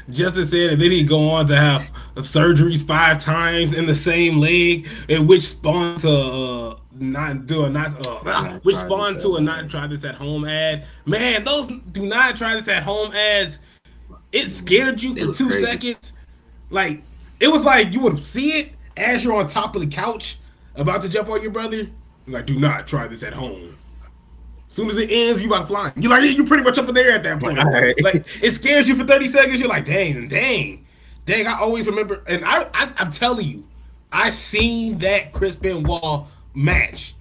Justin said, and then he'd go on to have surgeries 5 times in the same leg, and which spawned to not try this at home ad. Man, those do not try this at home ads. It scared you for 2 seconds. Like, it was like you would see it as you're on top of the couch about to jump on your brother. Like, do not try this at home. As soon as it ends, you about to fly. You're like, you're pretty much up in there at that point. Right. Like, it scares you for 30 seconds. You're like, dang. I always remember, and I'm telling you, I seen that Chris Benoit match.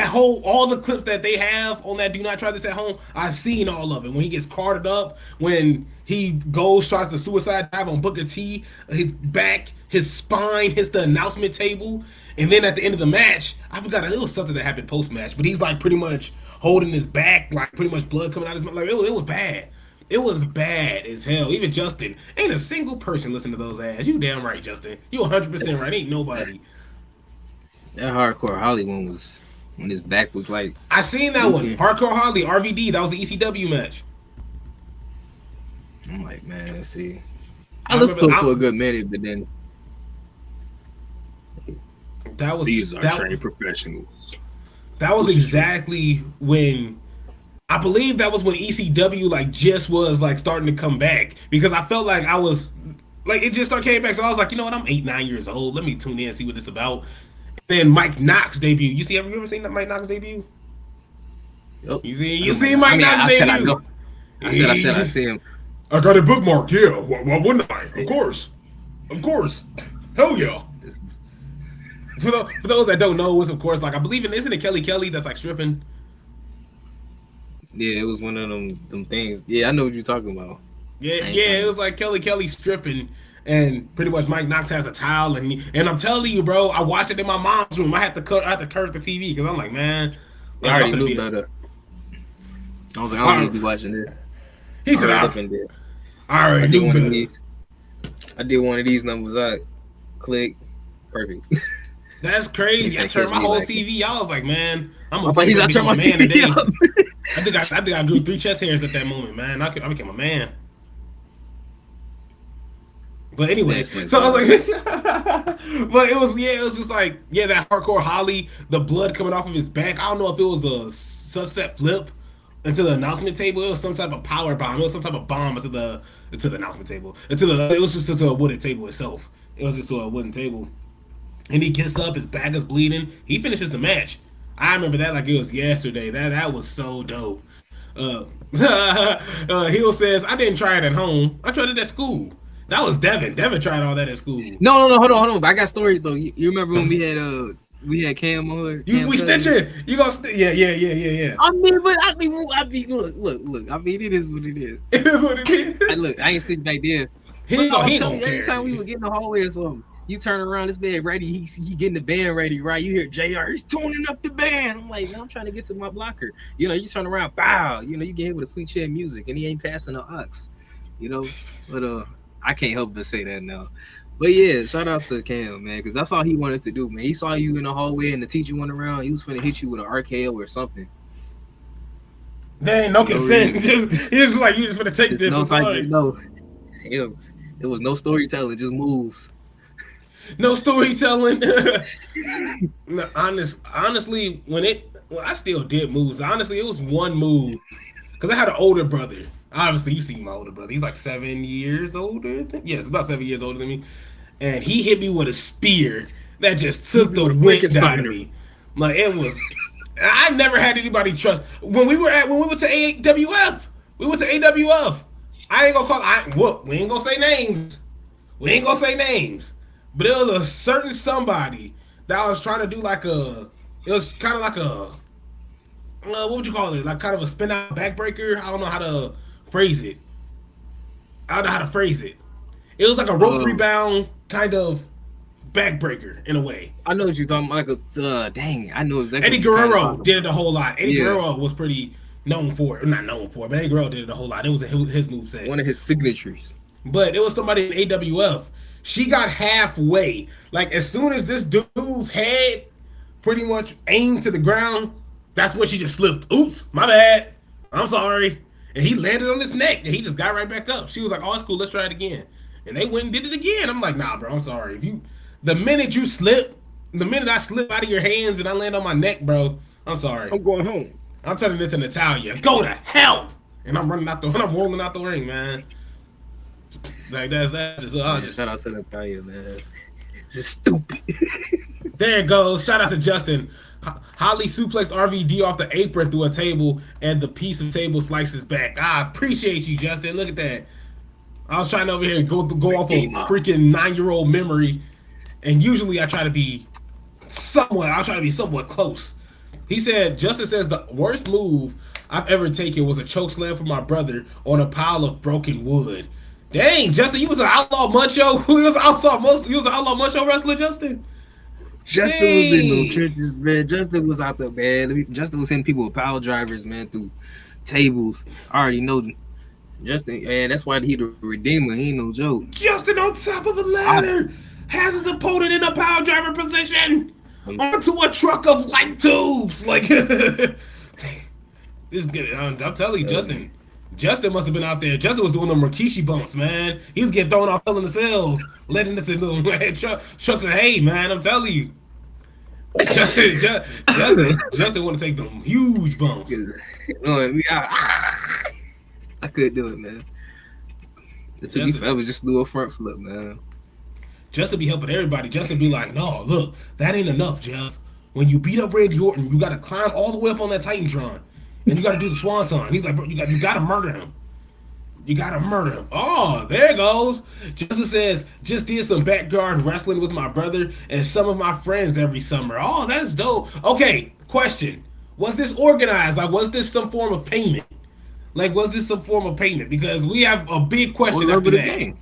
All the clips that they have on that Do Not Try This at Home, I seen all of it. When he gets carted up, when he tries the suicide dive on Booker T, his back, his spine hits the announcement table, and then at the end of the match, I forgot, it was something that happened post-match, but he's like pretty much holding his back, like pretty much blood coming out of his mouth. Like, it was bad. It was bad as hell. Even Justin, ain't a single person listen to those ads. You damn right, Justin. You 100% right. Ain't nobody. That Hardcore Holly one was when his back was like. I seen that one. Hardcore Holly, RVD. That was the ECW match. I'm like, man, let's see. I listened to it for a good minute, but then these are trained professionals. That was exactly when. I believe that was when ECW like just was like starting to come back, because I felt like I was like, it just started came back. So I was like, you know what? I'm 8-9 years old. Let me tune in and see what this is about. then Mike Knox debut. Have you ever seen that Mike Knox debut? Oh, You see Mike Knox I said I debut. know. I see him. I got it bookmarked. Yeah, why wouldn't I? Of course. Hell yeah. For those that don't know, it's of course like I believe isn't it Kelly that's like stripping? Yeah, it was one of them things. Yeah, I know what you're talking about. Yeah, it was like Kelly stripping, and pretty much Mike Knox has a towel, and I'm telling you, bro, I watched it in my mom's room. I had to curve the TV because I'm like, man, I already knew better. I was like, I don't need to be watching this. He said, I already knew better. I did one of these numbers out. Click. Perfect. That's crazy. I turned my whole TV. I was like, man, I'm a man today. I think I grew 3 chest hairs at that moment, man. I became a man. But anyway, so I was like, but it was just like, that hardcore Holly, the blood coming off of his back. I don't know if it was a sunset flip into the announcement table. It was some type of power bomb. It was some type of bomb into the announcement table. It was just into a wooden table itself. It was just to a wooden table. And he gets up, his back is bleeding. He finishes the match. I remember that like it was yesterday. That was so dope. Hill says, I didn't try it at home. I tried it at school. That was Devin. Devin tried all that at school. No, hold on. I got stories though. You remember when we had Cam on here? We snitching. You gonna yeah. I mean, look. I mean, it is what it is. It is what it is. Look, I ain't snitching back there. He don't care. Anytime we would get in the hallway or something, you turn around, this band ready. He getting the band ready, right? You hear JR, he's tuning up the band. I'm like, man, I'm trying to get to my blocker. You know, you turn around, bow. You know, you get hit with a sweet chin music, and he ain't passing the aux. You know, but I can't help but say that now. But yeah, shout out to Cam, man, because that's all he wanted to do, man. He saw you in the hallway and the teacher went around. He was finna hit you with an RKO or something. There ain't no consent. He was just like, you just finna take this. No, it was no storytelling, just moves. No storytelling. No, honestly, I still did moves. Honestly, it was one move because I had an older brother. Obviously, you see my older brother. He's like 7 years older. Yes, about 7 years older than me. And he hit me with a spear that just took the wind out of me. Like it was. I never had anybody trust when we went to AWF. We went to AWF. I ain't gonna call. We ain't gonna say names. But it was a certain somebody that was trying to do like it was kind of like what would you call it? Like kind of a spin out backbreaker. I don't know how to phrase it. It was like a rope rebound kind of backbreaker in a way. I know what you're talking about. Like I know exactly. Eddie Guerrero did it a whole lot. Eddie Guerrero was pretty known for it. Not known for it, but Eddie Guerrero did it a whole lot. It was his moveset. One of his signatures. But it was somebody in AWF. She got halfway. Like as soon as this dude's head pretty much aimed to the ground, that's when she just slipped. Oops, my bad. I'm sorry. And he landed on his neck and he just got right back up. She was like, oh, it's cool, let's try it again. And they went and did it again. I'm like, nah, bro, I'm sorry. The minute I slip out of your hands and I land on my neck, bro, I'm sorry. I'm going home. I'm turning it to Natalia. Go to hell. And I'm rolling out the ring, man. Like that's just shout out to Natalia, man. It's just stupid. There it goes. Shout out to Justin. Holly suplexed RVD off the apron through a table, and the piece of table slices back. I appreciate you, Justin. Look at that. I was trying over here and go off a freaking 9-year-old memory, and usually I try to be somewhat close. He said, Justin says the worst move I've ever taken was a choke slam for my brother on a pile of broken wood. Dang, Justin, you was an outlaw muncho. You was an outlaw muncho wrestler, Justin. Justin was in those trenches, man. Justin was out there, man. Justin was hitting people with power drivers, man, through tables. I already know Justin, man. That's why he the redeemer. He ain't no joke. Justin on top of a ladder has his opponent in a power driver position onto a truck of light tubes. Like this is good. I'm telling you, Justin. Justin must have been out there. Justin was doing them Rikishi bumps, man. He was getting thrown off in the cells, letting it to the trucks of hay, man. I'm telling you. Justin want to take them huge bumps. I couldn't do it, man. It took me forever just to do a front flip, man. just to be helping everybody, just to be like, no, look, that ain't enough, Jeff. When you beat up Randy Orton, you got to climb all the way up on that Titantron, and you got to do the Swanton. He's like, bro, you got to murder him. You gotta murder him. Oh, there it goes. Justice says, just did some backyard wrestling with my brother and some of my friends every summer. Oh, that's dope. Okay, question. Was this organized? Like, was this some form of payment? Like, was this some form of payment? Because we have a big question after that.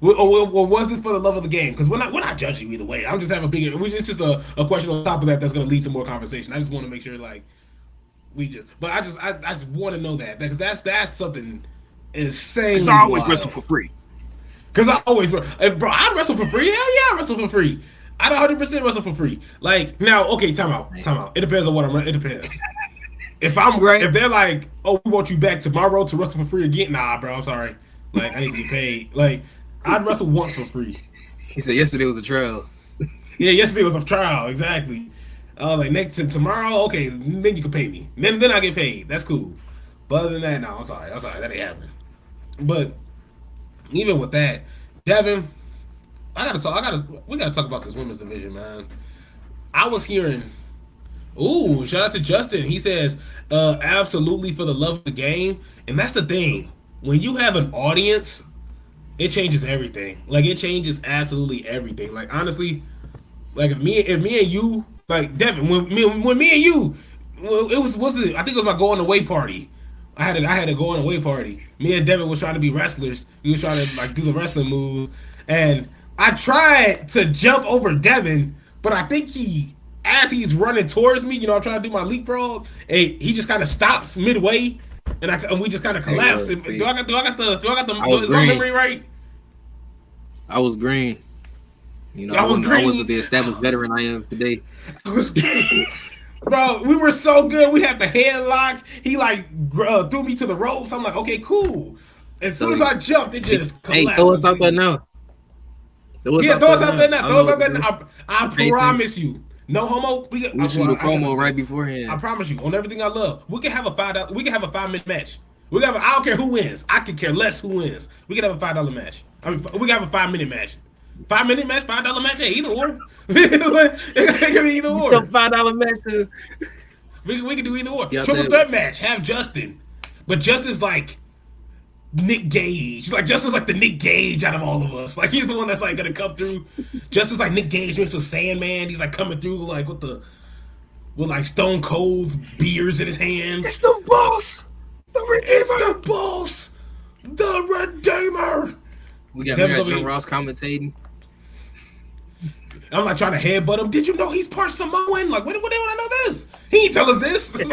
Or was this for the love of the game? Because we're not judging you either way. I'm just having it's just a question on top of that that's going to lead to more conversation. I just want to make sure, like, I just want to know that, because that's something insane. Because I always wrestle for free. Because I always, bro, I wrestle for free. Hell yeah, I wrestle for free. I 100% wrestle for free. Like, now, okay, time out. It depends on what I'm. It depends. If they're like, oh, we want you back tomorrow to wrestle for free again, nah, bro, I'm sorry. Like, I need to get paid. Like, I'd wrestle once for free. He said yesterday was a trial. Yeah, yesterday was a trial, exactly. Like, next to tomorrow, okay, then you can pay me. Then I get paid. That's cool. But other than that, no, I'm sorry. That ain't happening. But even with that, Devin, we gotta talk about this women's division, man. I was hearing, ooh, shout out to Justin. He says, absolutely for the love of the game. And that's the thing. When you have an audience, it changes everything. Like, it changes absolutely everything. Like, honestly, like if me and you, like Devin, when me and you, I think it was my going away party. I had a going away party. Me and Devin was trying to be wrestlers. We was trying to, like, do the wrestling moves, and I tried to jump over Devin, but I think as he's running towards me, I'm trying to do my leapfrog, and he just kind of stops midway, and we just kind of collapse. Do I got the is my memory right? I was green. I was green. I wasn't the established veteran I am today. I was green. Bro, we were so good. We had the headlock. He threw me to the ropes. I'm like, okay, cool. As soon as I jumped, it just collapsed. Hey, throw us out there now. Throw us out there now. I promise you. No homo. We shoot a promo right beforehand. I promise you, on everything I love. We can have a $5-minute match. I don't care who wins. I could care less who wins. We can have a $5 match. I mean, we can have a 5-minute match. 5-minute match, $5 match. Hey, either or. It can be either or. $5 match. We can do either or. Triple threat match. Have Justin, but Justin's like Nick Gage. Like, Justin's like the Nick Gage out of all of us. Like, he's the one that's like gonna come through. Justin's like Nick Gage mixed with Sandman. He's like coming through like with like Stone Cold's beers in his hand. It's the boss. The Redeemer. It's the boss. The Redeemer. We got Jim Ross commentating. I'm like trying to headbutt him. Did you know he's part Samoan? Like, what do they want to know this? He ain't tell us this.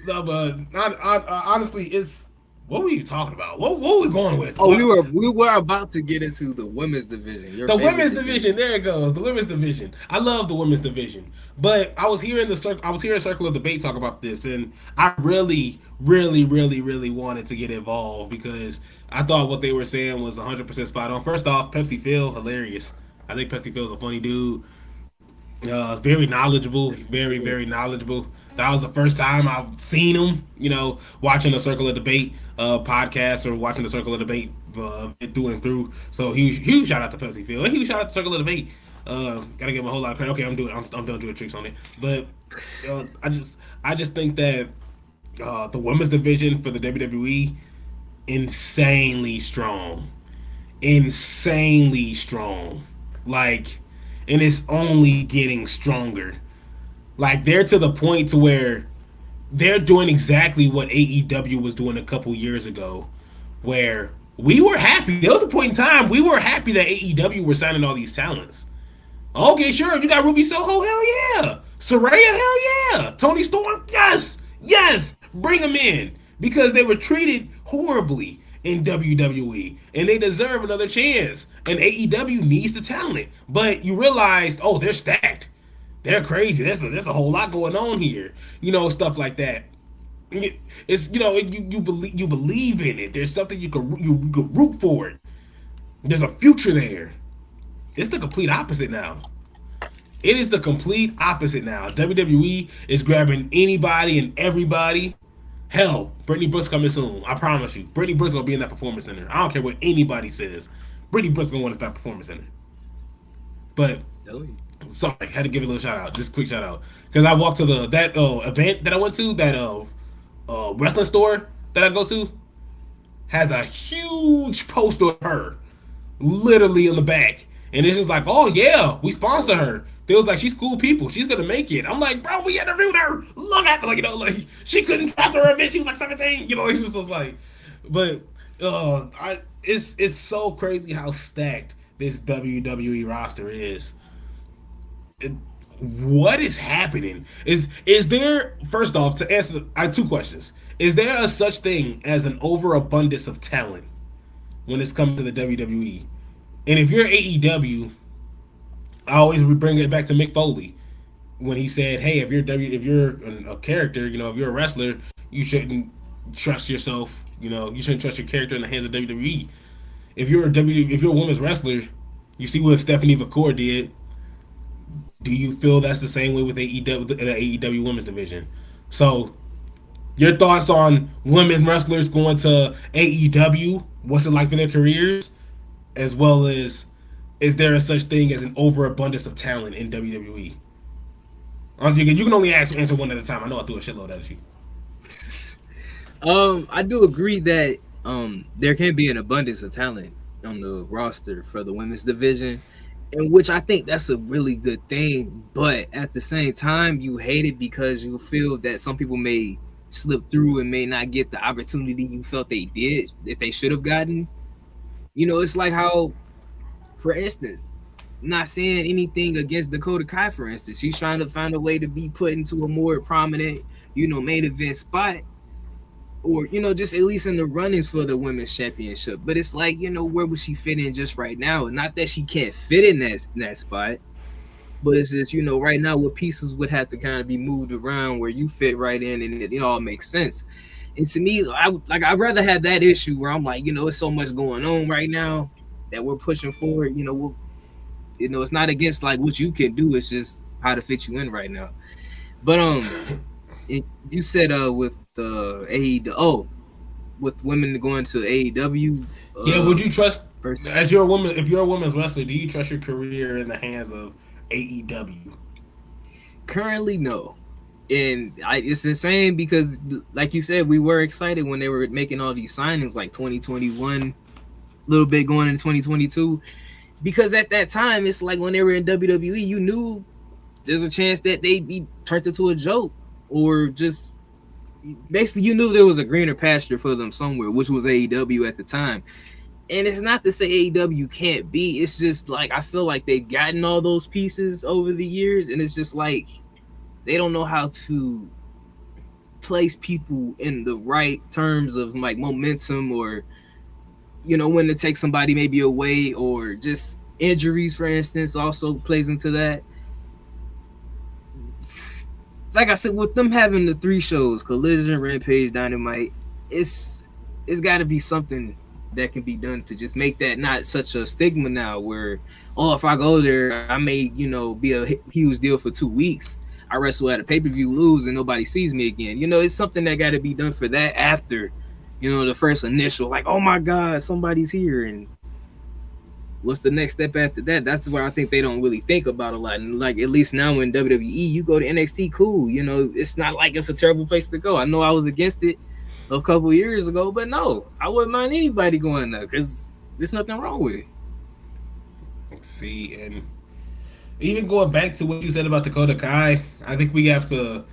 No, but honestly, it's what were you talking about? What were we going with? Oh, we were about to get into the women's division. The women's division. There it goes. The women's division. I love the women's division. But I was hearing Circle of Debate talk about this, and I really, really, really, really wanted to get involved because I thought what they were saying was 100% spot on. First off, Pepsi Phil, hilarious. I think Pepsi Phil's a funny dude. Very knowledgeable. He's very, very knowledgeable. That was the first time I've seen him, watching the Circle of Debate podcast or watching the Circle of Debate through and through. So huge shout out to Pepsi Phil. And huge shout out to Circle of Debate. Gotta give him a whole lot of credit. Okay, I'm done doing tricks on it. But I just think that the women's division for the WWE, insanely strong. Like, and it's only getting stronger. Like, they're to the point to where they're doing exactly what AEW was doing a couple years ago, where we were happy. There was a point in time we were happy that AEW were signing all these talents. Okay, sure, you got Ruby Soho, hell yeah. Saraya, hell yeah. Tony Storm, yes, bring them in, because they were treated horribly in WWE, and they deserve another chance. And AEW needs the talent, but you realize, oh, they're stacked. They're crazy. There's a whole lot going on here. Stuff like that. It's you believe in it. There's something you could root for it. There's a future there. It's the complete opposite now. It is the complete opposite now. WWE is grabbing anybody and everybody. Hell, Brittany Brooks coming soon. I promise you. Brittany Brooks gonna be in that Performance Center. I don't care what anybody says. Brittany Brooks gonna win that Performance Center. But Tell you. sorry, had to give it a little shout out, just quick shout out, because I walked to that event that I went to, that wrestling store that I go to, has a huge poster of her, literally in the back, and it's just like, oh yeah, we sponsor her. They was like, she's cool people, she's gonna make it. I'm like, bro, we interviewed her. Look at her, like, like she couldn't try to her event. She was like 17. It's just like, but it's so crazy how stacked this WWE roster is. What is happening? Is there, first off, to answer, I have two questions. Is there a such thing as an overabundance of talent when it's coming to the WWE? And if you're AEW, I always bring it back to Mick Foley when he said, "Hey, if you're a character, if you're a wrestler, you shouldn't trust yourself. You shouldn't trust your character in the hands of WWE. If you're a women's wrestler, you see what Stephanie McCourt did. Do you feel that's the same way with AEW, the AEW women's division? So, your thoughts on women wrestlers going to AEW? What's it like for their careers? As well as, is there a such thing as an overabundance of talent in WWE? You can only answer one at a time. I know I threw a shitload at you. I do agree that there can be an abundance of talent on the roster for the women's division, in which I think that's a really good thing. But at the same time, you hate it because you feel that some people may slip through and may not get the opportunity you felt they did, that they should have gotten. It's like how, for instance, not saying anything against Dakota Kai, for instance, she's trying to find a way to be put into a more prominent, main event spot, or just at least in the runnings for the women's championship. But it's like, where would she fit in just right now? Not that she can't fit in that spot, but it's just, right now what pieces would have to kind of be moved around where you fit right in and it all makes sense. And to me, I'd rather have that issue where I'm like, it's so much going on right now that we're pushing forward. It's not against like what you can do, it's just how to fit you in right now. But you said with AEW, with women going to AEW. Yeah, would you trust, as you're a woman, if you're a women's wrestler, do you trust your career in the hands of AEW? Currently, no. And it's insane because, like you said, we were excited when they were making all these signings, like 2021, a little bit going into 2022. Because at that time, it's like when they were in WWE, you knew there's a chance that they'd be turned into a joke, or just basically you knew there was a greener pasture for them somewhere, which was AEW at the time. And it's not to say AEW can't be. It's just like I feel like they've gotten all those pieces over the years, and it's just like they don't know how to place people in the right terms of like momentum, or when to take somebody maybe away, or just injuries, for instance, also plays into that. Like I said, with them having the 3 shows, Collision, Rampage, Dynamite, it's got to be something that can be done to just make that not such a stigma now where, if I go there, I may, be a huge deal for 2 weeks. I wrestle at a pay-per-view, lose, and nobody sees me again. It's something that got to be done for that after, the first initial, like, oh my God, somebody's here. And what's the next step after that? That's where I think they don't really think about a lot. And like, at least now in WWE, you go to NXT, cool. It's not like it's a terrible place to go. I know I was against it a couple years ago, but no, I wouldn't mind anybody going there because there's nothing wrong with it. See, and even going back to what you said about Dakota Kai, I think we gotta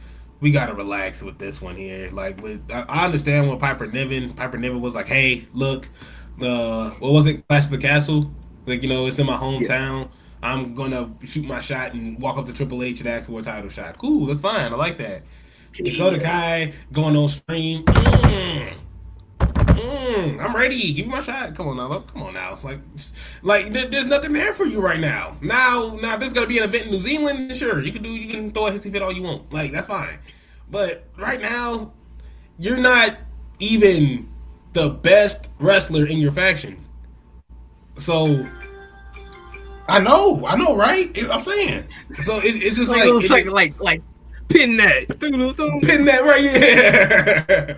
relax with this one here. Like, I understand what Piper Niven was like, hey, look, what was it, Clash of the Castle? Like, it's in my hometown. Yeah. I'm gonna shoot my shot and walk up to Triple H and ask for a title shot. Cool, that's fine. I like that. Yeah. Dakota Kai going on stream. I'm ready. Give me my shot. Come on now. Like there's nothing there for you right now. Now, if there's gonna be an event in New Zealand, sure, you can throw a hissy fit all you want. Like, that's fine. But right now, you're not even the best wrestler in your faction. So I know, right? I'm saying. So it's just like pin that, pin that right here.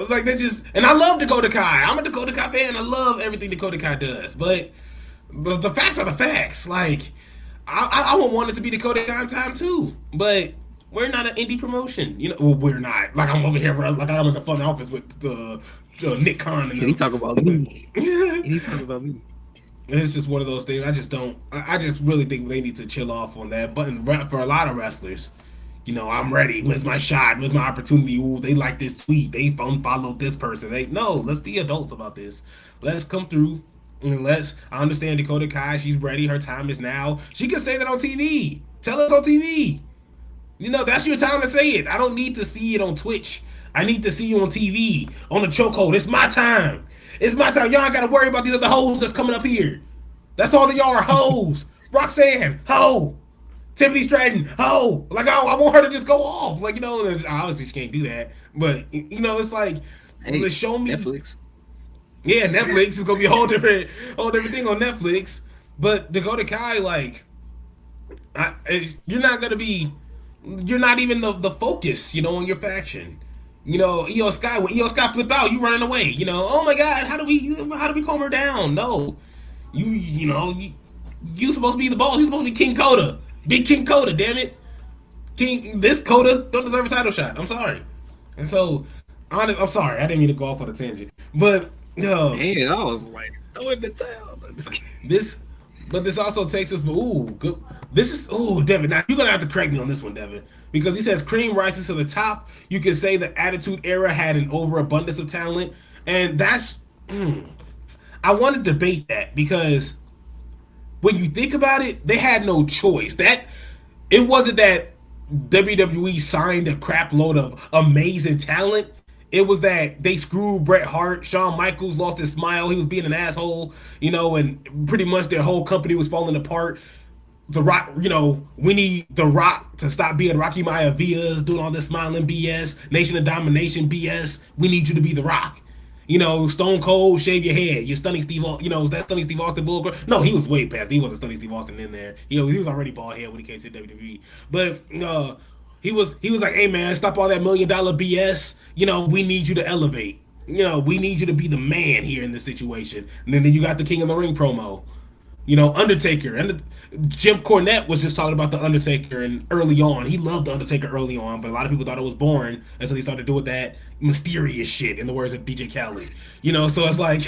Like, they just, and I love Dakota Kai. I'm a Dakota Kai fan. I love everything Dakota Kai does. But the facts are the facts. Like, I would want it to be Dakota Kai time too, but we're not an indie promotion. Well, we're not. Like, I'm over here, like I'm in the front office with Nick Khan and them. He talk about me. He talks about me. It's just one of those things. I just don't. I just really think they need to chill off on that. But for a lot of wrestlers, I'm ready. When's my shot? When's my opportunity? Ooh, they like this tweet. They unfollowed this person. No, let's be adults about this. Let's come through. And I understand Dakota Kai. She's ready. Her time is now. She can say that on TV. Tell us on TV. That's your time to say it. I don't need to see it on Twitch. I need to see you on TV, on the chokehold. It's my time. It's my time. Y'all ain't got to worry about these other hoes that's coming up here. That's all that y'all are, hoes. Roxanne, ho. Tiffany Stratton, ho. Like, I want her to just go off. Like, obviously she can't do that. But, it's like, hey, show me. Netflix. Yeah, Netflix is going to be a whole different thing on Netflix. But Dakota Kai, like, you're not going to be, you're not even the focus, on your faction. Io Sky, when Io Sky flip out, you running away. Oh my God, how do we calm her down? No, you supposed to be the boss. You supposed to be King Coda, big King Coda. Damn it, this Coda don't deserve a title shot. I'm sorry. And so, I'm sorry, I didn't mean to go off on a tangent, but man, I was like, throw in the towel. This also takes us, good. Devin. Now you're gonna have to correct me on this one, Devin, because he says cream rises to the top. You can say the Attitude Era had an overabundance of talent, and that's. I want to debate that because when you think about it, they had no choice. It wasn't that WWE signed a crap load of amazing talent. It was that they screwed Bret Hart. Shawn Michaels lost his smile. He was being an asshole, and pretty much their whole company was falling apart. The Rock, we need The Rock to stop being Rocky Maivia, doing all this smiling BS, Nation of Domination BS. We need you to be The Rock. Stone Cold, shave your head. You're stunning Steve Austin. Is that stunning Steve Austin bull? No, he was way past. He wasn't stunning Steve Austin in there. He was already bald head when he came to WWE. But he was like, hey man, stop all that $1 million BS. We need you to elevate. We need you to be the man here in this situation. And then you got the King of the Ring promo. Undertaker. And Jim Cornette was just talking about the Undertaker and early on. He loved the Undertaker early on, but a lot of people thought it was boring until he started doing that mysterious shit, in the words of DJ Khaled. So it's like,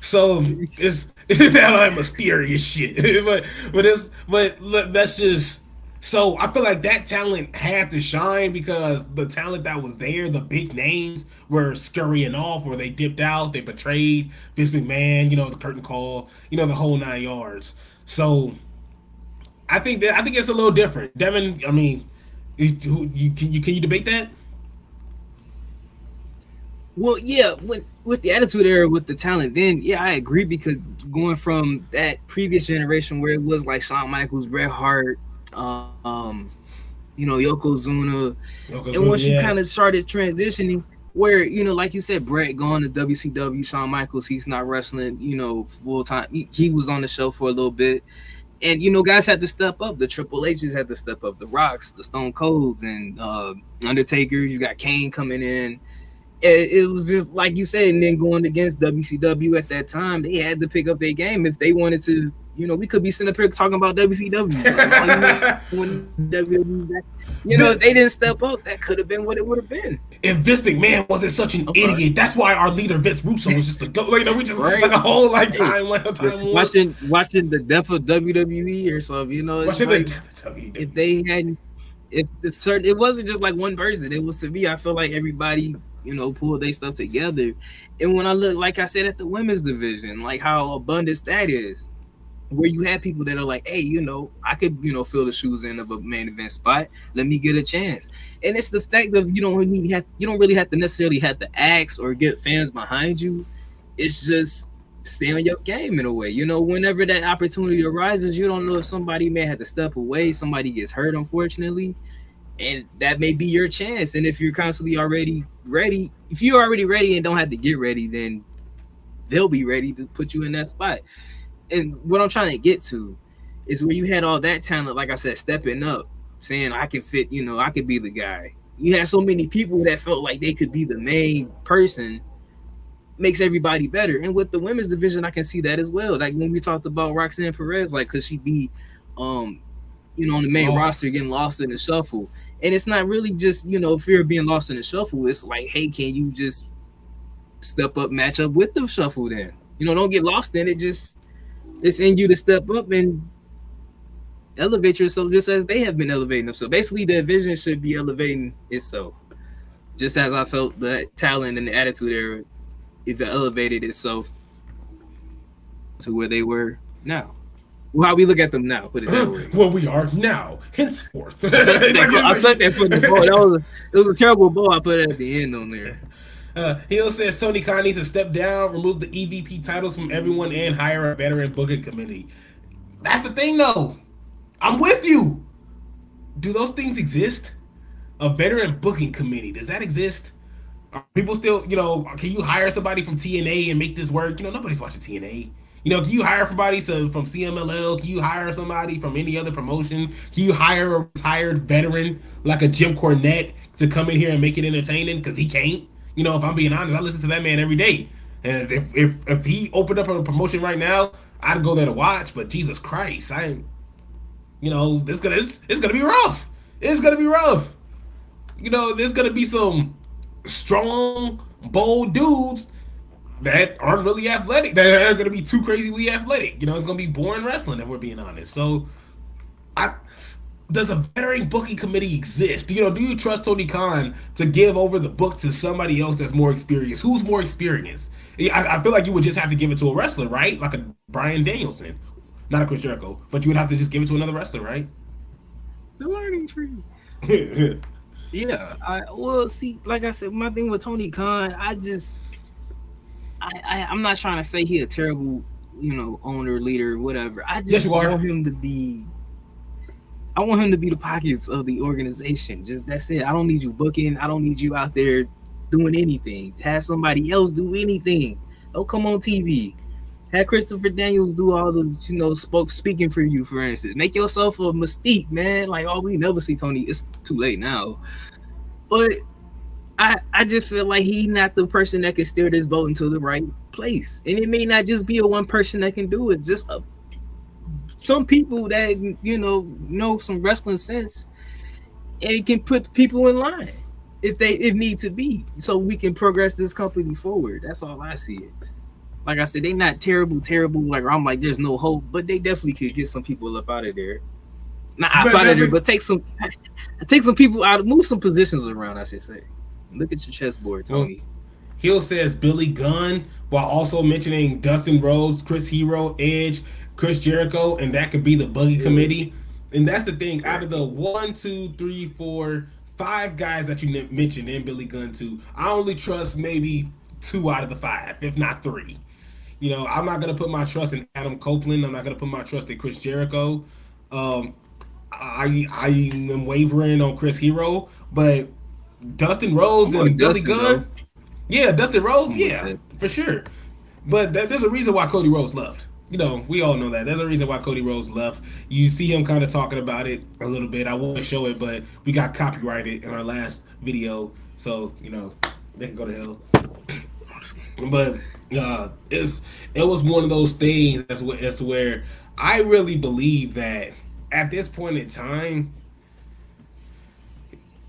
so it's that mysterious shit. but look, that's just. So I feel like that talent had to shine because the talent that was there, the big names, were scurrying off or they dipped out, they betrayed Vince McMahon, the curtain call, the whole 9 yards. So I think it's a little different. Devin, I mean, can you debate that? Well, yeah, with the Attitude Era, with the talent, then yeah, I agree because going from that previous generation where it was like Shawn Michaels, Bret Hart, Yokozuna, and once you kind of started transitioning, where like you said, Bret going to WCW, Shawn Michaels, he's not wrestling, full time. He was on the show for a little bit, and guys had to step up. The Triple H's had to step up. The Rocks, the Stone Colds, and Undertaker. You got Kane coming in. It was just like you said, and then going against WCW at that time, they had to pick up their game if they wanted to. We could be sitting up here talking about WCW. If they didn't step up, that could have been what it would have been. If Vince McMahon wasn't such an idiot, that's why our leader Vince Russo was just we just like a whole time watching the death of WWE or something. If they hadn't, it wasn't just like one person. It was, to me, I feel like everybody pulled their stuff together. And when I look, like I said, at the women's division, like how abundant that is. Where you have people that are like, hey, I could, fill the shoes in of a main event spot. Let me get a chance. And it's the fact of you don't really have to necessarily have to ask or get fans behind you. It's just stay on your game in a way. Whenever that opportunity arises, you don't know if somebody may have to step away, somebody gets hurt, unfortunately, and that may be your chance. And if you're constantly already ready, if you're already ready and don't have to get ready, then they'll be ready to put you in that spot. And what I'm trying to get to is where you had all that talent, like I said, stepping up, saying I can fit, I could be the guy. You had so many people that felt like they could be the main person, makes everybody better. And with the women's division, I can see that as well. Like when we talked about Roxanne Perez, like could she be, um, on the main Lost. roster getting lost in the shuffle? And it's not really just fear of being lost in the shuffle. It's like, hey, can you just step up, match up with the shuffle? Then don't get lost in it. Just it's in you to step up and elevate yourself, just as they have been elevating themselves. Basically, the division should be elevating itself, just as I felt the talent and the attitude era, if it elevated itself to where they were now. Well, how we look at them now, put it that way. Where we are now, henceforth. I sucked that foot in the ball. It was a terrible ball. I put it at the end on there. Hill says Tony Khan needs to step down, remove the EVP titles from everyone, and hire a veteran booking committee. That's the thing, though. I'm with you. Do those things exist? A veteran booking committee, does that exist? Are people still, can you hire somebody from TNA and make this work? Nobody's watching TNA. Can you hire somebody from CMLL? Can you hire somebody from any other promotion? Can you hire a retired veteran like a Jim Cornette to come in here and make it entertaining? Because he can't. If I'm being honest, I listen to that man every day. And if he opened up a promotion right now, I'd go there to watch. But Jesus Christ, it's gonna be rough. It's gonna be rough. There's gonna be some strong, bold dudes that aren't really athletic, that are going to be too crazily athletic. It's going to be boring wrestling, if we're being honest. So, does a veteran booking committee exist? Do you trust Tony Khan to give over the book to somebody else that's more experienced? Who's more experienced? I feel like you would just have to give it to a wrestler, right? Like a Bryan Danielson. Not a Chris Jericho, but you would have to just give it to another wrestler, right? The learning tree. Yeah. See, like I said, my thing with Tony Khan, I'm not trying to say he a terrible, owner, leader, whatever. I just want him to be. I want him to be the pockets of the organization. Just that's it. I don't need you booking. I don't need you out there doing anything. Have somebody else do anything. Don't come on TV. Have Christopher Daniels do all the, speaking for you, for instance. Make yourself a Mystique, man. Like, we never see Tony. It's too late now. But I just feel like he's not the person that can steer this boat into the right place. And it may not just be a one person that can do it. Just some people that, know some wrestling sense and can put people in line if need to be, so we can progress this company forward. That's all I see it. Like I said, they not terrible. Like I'm like, there's no hope, but they definitely could get some people up out of there. Not out of there, but take some people out, move some positions around, I should say. Look at your chessboard, Tony. Hill says Billy Gunn, while also mentioning Dustin Rhodes, Chris Hero, Edge, Chris Jericho, and that could be the booking committee. And that's the thing. Out of the 1, 2, 3, 4, 5 guys that you mentioned, and Billy Gunn too, I only trust maybe 2 out of the 5, if not 3. I'm not gonna put my trust in Adam Copeland. I'm not gonna put my trust in Chris Jericho. I am wavering on Chris Hero, but Dustin Rhodes and Billy Gunn. Yeah, Dustin Rhodes, yeah, for sure. But there's a reason why Cody Rhodes left. We all know that. There's a reason why Cody Rhodes left. You see him kind of talking about it a little bit. I won't show it, but we got copyrighted in our last video, so they can go to hell. But it was one of those things as to where I really believe that at this point in time,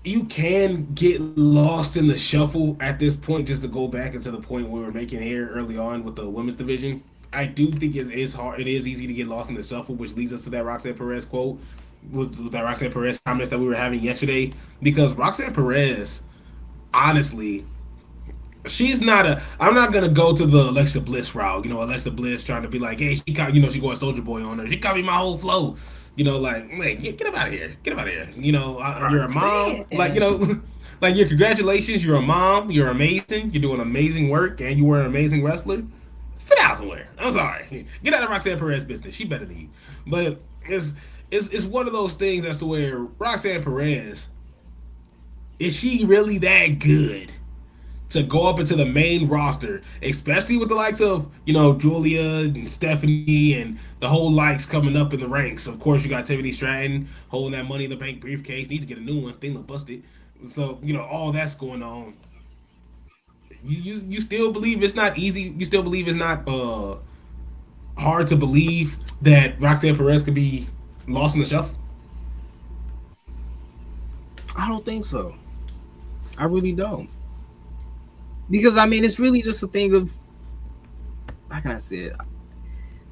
you can get lost in the shuffle at this point. Just to go back into the point we were making here early on with the women's division, I do think it is hard. It is easy to get lost in the shuffle, which leads us to that Roxanne Perez quote, with that Roxanne Perez comments that we were having yesterday. Because Roxanne Perez, honestly, she's not a. I'm not gonna go to the Alexa Bliss route. Alexa Bliss trying to be like, hey, she going Soldier Boy on her. She copied my whole flow. Like, wait, get up out of here. Get up out of here. You're a mom. Like, congratulations. You're a mom. You're amazing. You're doing amazing work, and you were an amazing wrestler. Sit down somewhere. I'm sorry. Get out of Roxanne Perez business. She better than you. But it's one of those things as to where Roxanne Perez, is she really that good to go up into the main roster, especially with the likes of, Julia and Stephanie and the whole likes coming up in the ranks. Of course, you got Tiffany Stratton holding that Money in the Bank briefcase. Needs to get a new one. Thing will bust it. So, all that's going on. You still believe it's not easy? You still believe it's not hard to believe that Roxanne Perez could be lost in the shuffle? I don't think so. I really don't. Because I mean, it's really just a thing of, how can I say it?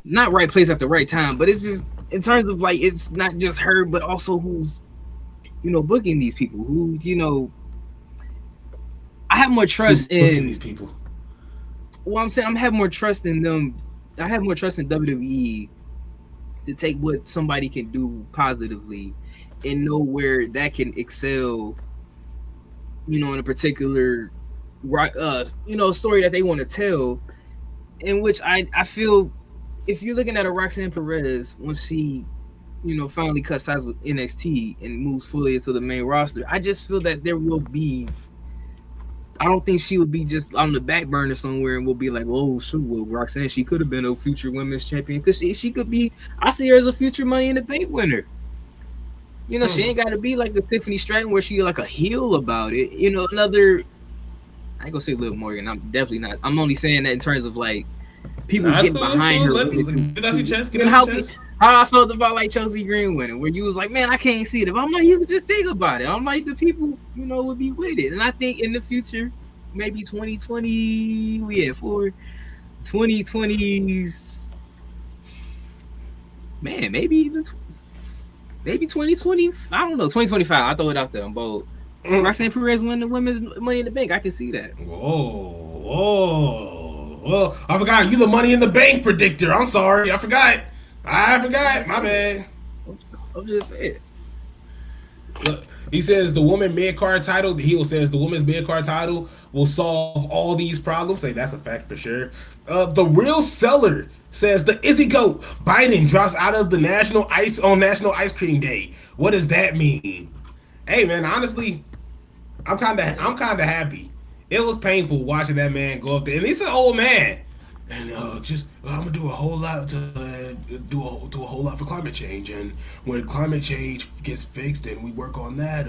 Not right place at the right time, but it's just in terms of like, it's not just her, but also who's, booking these people. Who, I have more trust in these people. Well, I'm saying I'm having more trust in them. I have more trust in WWE to take what somebody can do positively and know where that can excel. In a particular, story that they want to tell. In which I feel, if you're looking at a Roxanne Perez when she, finally cuts ties with NXT and moves fully into the main roster, I just feel that there will be. I don't think she would be just on the back burner somewhere and we'll be like, oh, shoot, well, Roxanne, she could have been a future women's champion because she could be. I see her as a future Money in the Bank winner. She ain't got to be like the Tiffany Stratton where she like a heel about it. Another. I ain't gonna say Liv Morgan. I'm definitely not. I'm only saying that in terms of like people getting behind her. Get off your chest. How I felt about like Chelsea Green winning, where you was like, man, I can't see it. I'm like, you just think about it. I'm like, the people, would be with it. And I think in the future, maybe 2020, we had 2020s, man, maybe even maybe 2020. I don't know, 2025. I throw it out there. I'm bold. Roxanne Perez win the women's Money in the Bank. I can see that. Whoa. I forgot you the Money in the Bank predictor. I'm sorry. I forgot. My bad. I'm just saying. Look, he says the woman mid-card title, the heel says the women's mid-card title will solve all these problems. Say that's a fact for sure. The Real Seller says the Izzy Goat Biden drops out of the National Ice Cream Day. What does that mean? Hey man, honestly, I'm kind of happy. It was painful watching that man go up there, and he's an old man. And I'm gonna do a whole lot to do a whole lot for climate change. And when climate change gets fixed and we work on that,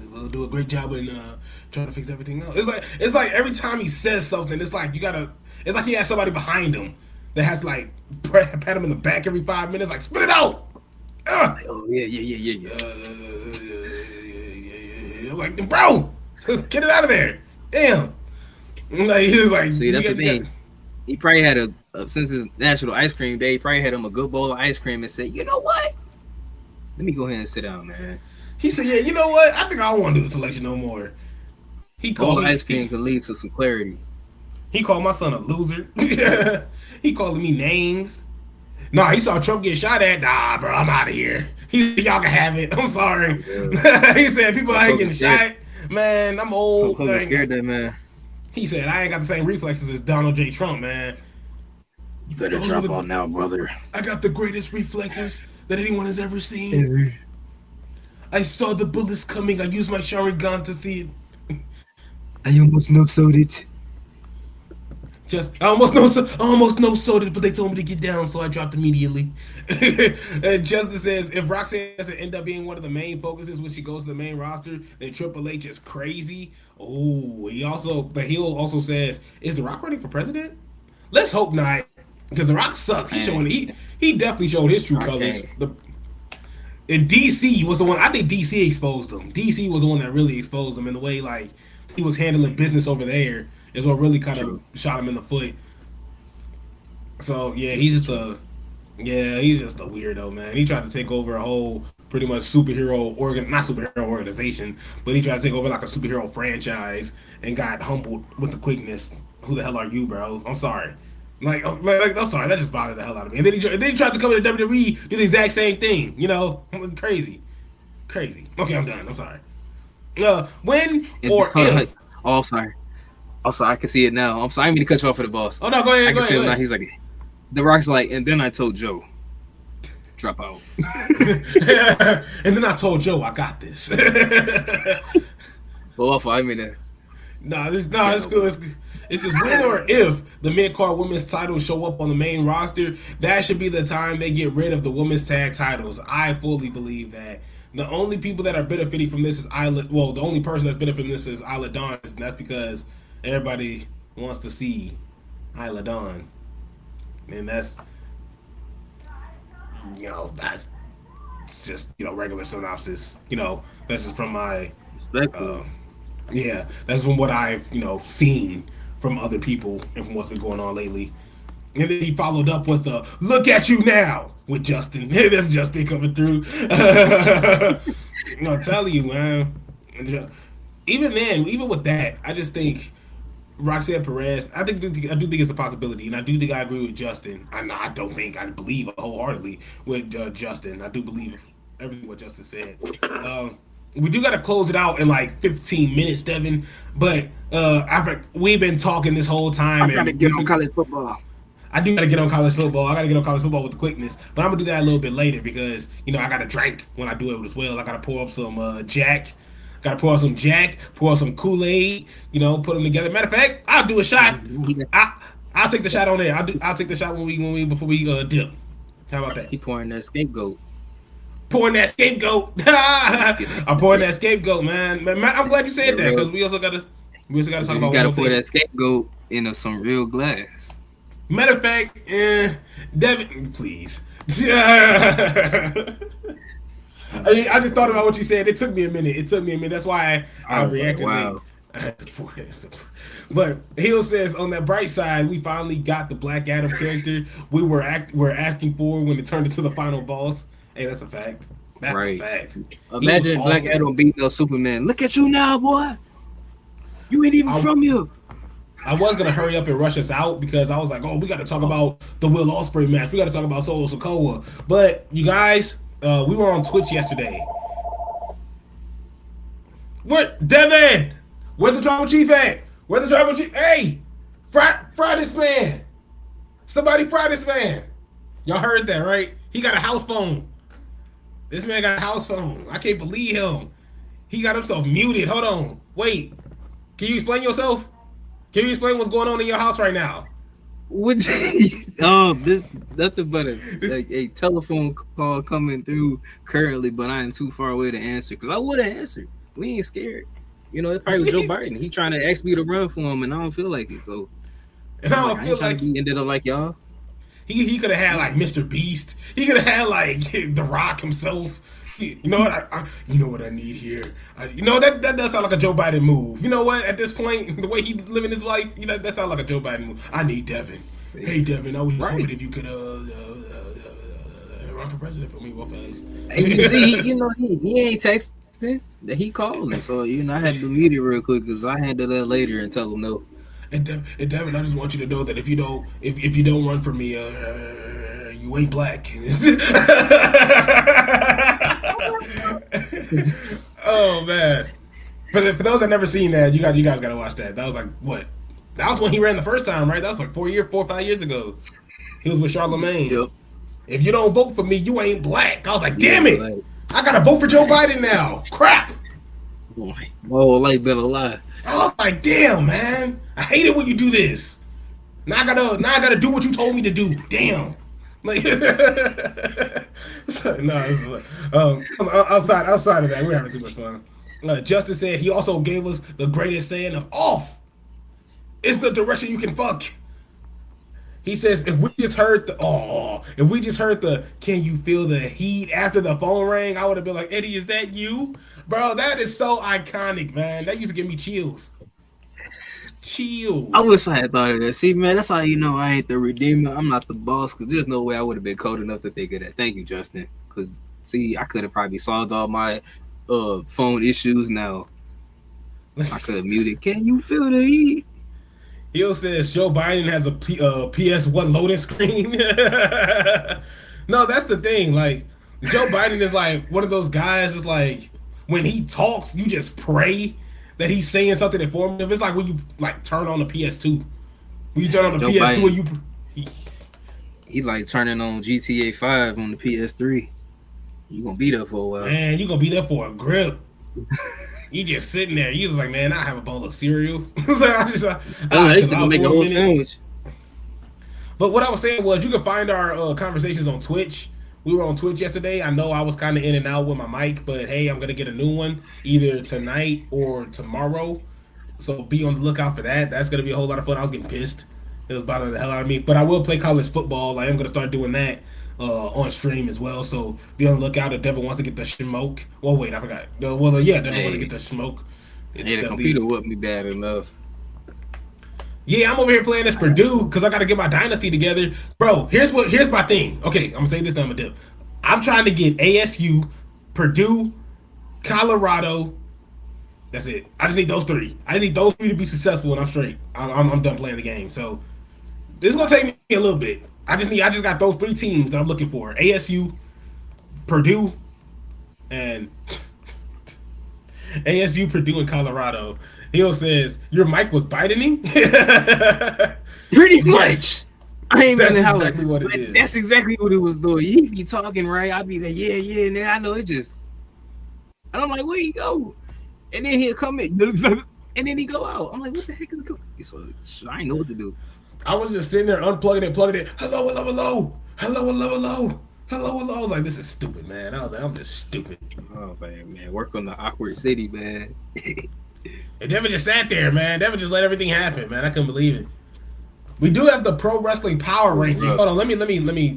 we'll do a great job in trying to fix everything else. It's like every time he says something, it's like he has somebody behind him that has to like pat him in the back every 5 minutes, like spit it out. Oh yeah. I'm like, bro, get it out of there. Damn. Like he was like, see, that's the thing. He probably had since his National Ice Cream Day, he probably had him a good bowl of ice cream and said, you know what? Let me go ahead and sit down, man. He said, yeah, you know what? I think I don't want to do the selection no more. He called ice cream can lead to some clarity. He called my son a loser. He calling me names. Nah, he saw Trump get shot at. Nah, bro, I'm out of here. Y'all can have it. I'm sorry. He said people out here getting shot. Man, I'm old. I'm scared that man. He said, I ain't got the same reflexes as Donald J. Trump, man. You better drop on now, brother. I got the greatest reflexes that anyone has ever seen. I saw the bullets coming. I used my Sharingan to see it. I almost no-sowed it. I almost no-sowed it, but they told me to get down, so I dropped immediately. And Justin says, if Roxanne has to end up being one of the main focuses when she goes to the main roster, then Triple H is crazy. Oh, he also says, is The Rock running for president? Let's hope not, because The Rock sucks. He definitely showed his true colors. And DC was the one. I think DC exposed him. DC was the one that really exposed him in the way like he was handling business over there. Is what really kind of shot him in the foot. So yeah, he's just a weirdo, man. He tried to take over a whole pretty much not superhero organization, but he tried to take over like a superhero franchise and got humbled with the quickness. Who the hell are you, bro? I'm sorry. Like I'm sorry, that just bothered the hell out of me. And then he tried to come into WWE, do the exact same thing. Crazy. Okay, I'm done. I'm sorry. If? Oh, sorry. I'm sorry, I can see it now. I'm sorry, I didn't mean to cut you off for the boss. Oh no, go ahead. I can see it now. He's like, The Rock's like, and then I told Joe, drop out. And then I told Joe, I got this. Well, I mean that. It's good. It's just when or if the mid-card women's titles show up on the main roster, that should be the time they get rid of the women's tag titles. I fully believe that. The only people that are benefiting from this is Isla. Well, the only person that's benefiting from this is Isla Dawn, and that's because everybody wants to see Isla Dawn, and that's that's it's just regular synopsis. That's just from my Respectful. yeah, that's from what I've seen from other people and from what's been going on lately. And then he followed up with a "Look at you now" with Justin. That's Justin coming through. I'm telling you, man. Even then, even with that, I just think Roxanne Perez. I do think it's a possibility, and I do think I agree with Justin. I don't think I believe wholeheartedly with Justin. I do believe everything what Justin said. We do got to close it out in like 15 minutes, Devin. But we've been talking this whole time. I'm trying to get on college football. I do got to get on college football. I got to get on college football with the quickness. But I'm going to do that a little bit later because, I got to drink when I do it as well. I got to pour up some Jack. Got to pour out some Jack, pour out some Kool-Aid, put them together. Matter of fact, I'll do a shot. I'll take the shot on there. I'll take the shot before we dip. How about that? He pouring that scapegoat. Pouring that scapegoat. I'm pouring that scapegoat, man. I'm glad you said that because we also got to talk about. You got to pour that scapegoat into some real glass. Matter of fact, Devin, please. I just thought about what you said. It took me a minute. That's why I reacted. Wow. But Hill says on that bright side, we finally got the Black Adam character we're asking for when it turned into the final boss. Hey, that's a fact. That's a fact. Imagine Black Adam beating up Superman. Look at you now, boy. You ain't even from here. I was gonna hurry up and rush us out because I was like, we got to talk about the Will Ospreay match. We got to talk about Solo Sikoa. But you guys, we were on Twitch yesterday. Devin? Where's the tribal chief at? Where's the tribal chief? Hey, fry this man. Somebody fry this man. Y'all heard that, right? He got a house phone. This man got a house phone. I can't believe him. He got himself muted. Hold on. Wait. Can you explain yourself? Can you explain what's going on in your house right now? This nothing but a telephone call coming through currently, but I am too far away to answer because I would have answered. We ain't scared. It probably was Joe Biden. He trying to ask me to run for him, and I don't feel like it. So, and I don't feel like he ended up like y'all. He could have had like Mr. Beast. He could have had like The Rock himself. You know what? You know what I need here. That does sound like a Joe Biden move. You know what? At this point, the way he's living his life, that sounds like a Joe Biden move. I need Devin. See? Hey, Devin, I was just hoping if you could run for president for me real fast. And you see, he ain't texting. He calling, so I had to mute it real quick because I handle that later and tell him no. And Devin, I just want you to know that if you don't run for me, you ain't black. Oh man! For those that never seen that, you guys gotta watch that. That was like what? That was when he ran the first time, right? That was like 4 or 5 years ago. He was with Charlemagne. Yep. If you don't vote for me, you ain't black. I was like, damn it! Like, I gotta vote for Joe Biden now. Crap! Oh, like been a lie. I was like, damn, man. I hate it when you do this. Now I gotta do what you told me to do. Damn. Like, so, no, outside of that, we're having too much fun. Justin said he also gave us the greatest saying of off. It's the direction you can fuck. He says if we just heard the can you feel the heat after the phone rang, I would have been like, Eddie, is that you? Bro, that is so iconic, man. That used to give me chills. Chills. I wish I had thought of that. See, man, that's how you know I ain't the redeemer. I'm not the boss, because there's no way I would have been cold enough to think of that. Thank you, Justin. Because, see, I could have probably solved all my phone issues now. I could have muted. Can you feel the heat? Hill says Joe Biden has a PS1 loading screen. No, that's the thing. Like, Joe Biden is like one of those guys. It's like when he talks, you just pray that he's saying something informative. It's like when you like turn on the PS2. When you turn on the Joe PS2 Biden, and he like turning on GTA 5 on the PS3. You gonna be there for a while. Man, you gonna be there for a grip. You just sitting there. You was like, man, I have a bowl of cereal. So I used to make a whole sandwich. But what I was saying was, you can find our conversations on Twitch. we were on Twitch yesterday. I know I was kind of in and out with my mic, but hey, I'm gonna get a new one either tonight or tomorrow. So be on the lookout for that. That's gonna be a whole lot of fun. I was getting pissed. It was bothering the hell out of me. But I will play college football. I am gonna start doing that on stream as well. So be on the lookout if Devin wants to get the smoke. Well, wait, I forgot. Yeah, Devin wants to get the smoke. Hey, the computer whooped me bad enough. Yeah, I'm over here playing this Purdue because I got to get my dynasty together, bro. Here's my thing. Okay, I'm gonna say this. Now I'm gonna dip. I'm trying to get ASU, Purdue, Colorado. That's it. I just need those three. I just need those three to be successful, and I'm straight. I'm done playing the game. So this is gonna take me a little bit. I just got those three teams that I'm looking for: ASU, Purdue, and ASU, Purdue, and Colorado. Hill says your mic was biting. Pretty much. I ain't That's even exactly what it is. That's exactly what it was doing. He be talking right. I be like, yeah, and then I know it just. And I'm like, where you go? And then he'll come in, and then he go out. I'm like, what the heck is going? So I ain't know what to do. I was just sitting there unplugging it, plugging it. Hello. I was like, this is stupid, man. I was like, I'm just stupid. I was like, man, work on the awkward city, man. And Devin just sat there, man. Devin just let everything happen, man. I couldn't believe it. We do have the pro wrestling power rankings. Hold on, let me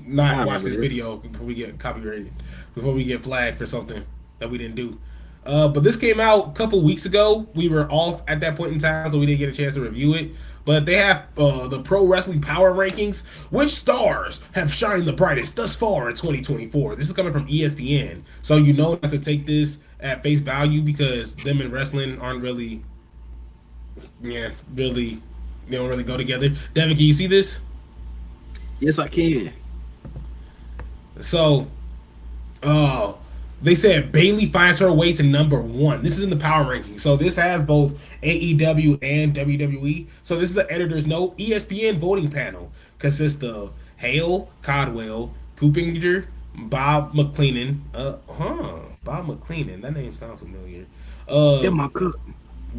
not watch this video before we get copyrighted, before we get flagged for something that we didn't do. But this came out a couple weeks ago. We were off at that point in time, so we didn't get a chance to review it. But they have the pro wrestling power rankings. Which stars have shined the brightest thus far in 2024? This is coming from ESPN, so you know not to take this at face value because them and wrestling aren't really, they don't really go together. Devin, can you see this? Yes, I can. So, they said Bayley finds her way to number 1. This is in the power ranking. So this has both AEW and WWE. So this is an editor's note. ESPN voting panel consists of Hale, Codwell, Coopinger, Bob McLeenan. Bob McLeenan. That name sounds familiar. They're my cousin.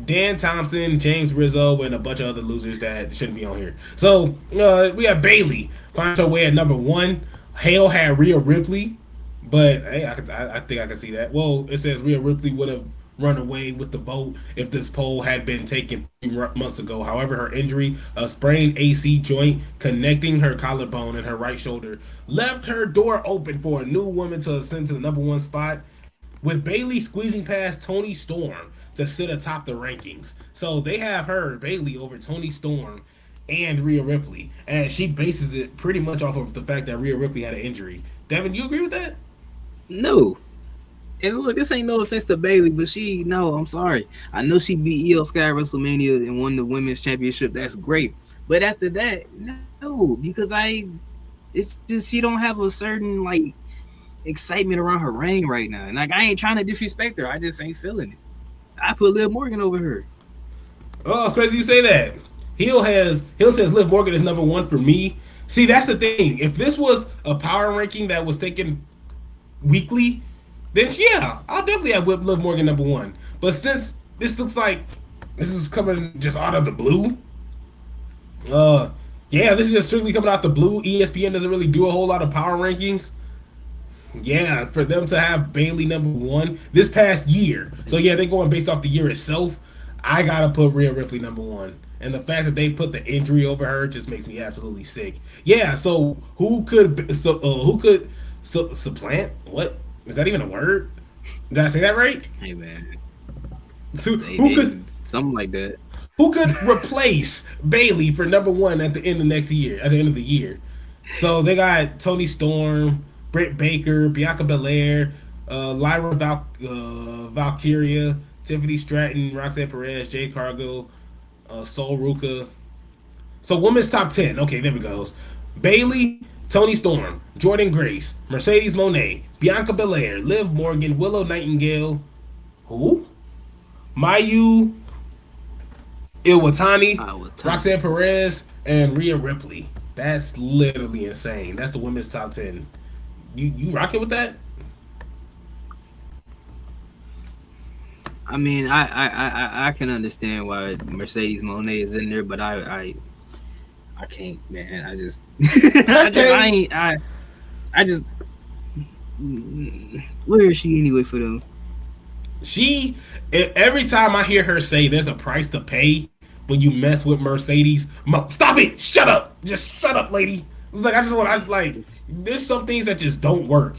Dan Thompson, James Rizzo, and a bunch of other losers that shouldn't be on here. So we have Bayley finds her way at number 1. Hale had Rhea Ripley. But hey, I think I can see that. Well, it says Rhea Ripley would have run away with the vote if this poll had been taken 3 months ago. However, her injury, a sprained AC joint connecting her collarbone and her right shoulder, left her door open for a new woman to ascend to the number 1 spot, with Bayley squeezing past Toni Storm to sit atop the rankings. So they have her, Bayley, over Toni Storm and Rhea Ripley. And she bases it pretty much off of the fact that Rhea Ripley had an injury. Devin, you agree with that? No. And look, this ain't no offense to Bayley, but I'm sorry. I know she beat Io Sky at WrestleMania and won the women's championship. That's great. But after that, no, because it's just she don't have a certain like excitement around her reign right now. And like I ain't trying to disrespect her. I just ain't feeling it. I put Liv Morgan over her. Oh, it's crazy you say that. Hill says Liv Morgan is number 1 for me. See, that's the thing. If this was a power ranking that was taken weekly, then yeah, I'll definitely have Liv Morgan number 1. But since this looks like this is coming just out of the blue, this is just strictly coming out the blue. ESPN doesn't really do a whole lot of power rankings. Yeah, for them to have Bayley number 1 this past year. So yeah, they're going based off the year itself. I gotta put Rhea Ripley number 1. And the fact that they put the injury over her just makes me absolutely sick. Yeah, so who could supplant? What? Is that even a word? Did I say that right? Hey man. So who could something like that? Who could replace Bayley for number 1 at the end of next year? At the end of the year, so they got Toni Storm, Britt Baker, Bianca Belair, Lyra Valkyria, Tiffany Stratton, Roxanne Perez, Jade Cargill, Sol Ruka. So women's top 10. Okay, there we go. Bayley, Toni Storm, Jordan Grace, Mercedes Moné, Bianca Belair, Liv Morgan, Willow Nightingale, who? Mayu Iwatani, Roxanne Perez, and Rhea Ripley. That's literally insane. That's the women's top 10. You rocking with that? I mean, I can understand why Mercedes Moné is in there, but I can't, man. I just Where is she anyway for them? Every time I hear her say there's a price to pay when you mess with Mercedes, stop it! Shut up! Just shut up, lady. It's like I like. There's some things that just don't work.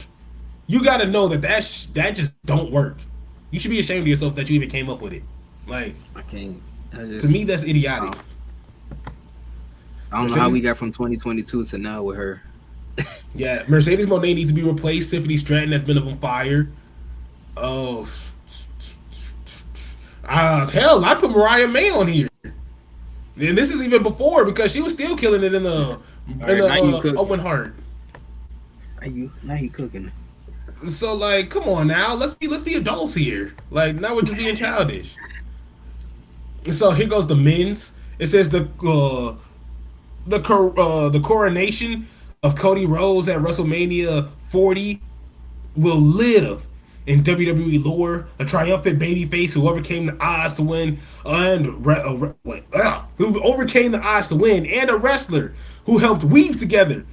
You got to know that just don't work. You should be ashamed of yourself that you even came up with it. Like I can't. To me, that's idiotic. I don't know how we got from 2022 to now with her. Yeah, Mercedes Monet needs to be replaced. Tiffany Stratton has been on fire. Oh, hell, I put Mariah May on here, and this is even before because she was still killing it in the Owen Hart. Now you cooking. So like, come on now, let's be adults here. Like now we're just being childish. So here goes the men's. It says the coronation of Cody Rhodes at WrestleMania 40 will live in WWE lore. A triumphant babyface who overcame the odds to win who overcame the odds to win, and a wrestler who helped weave together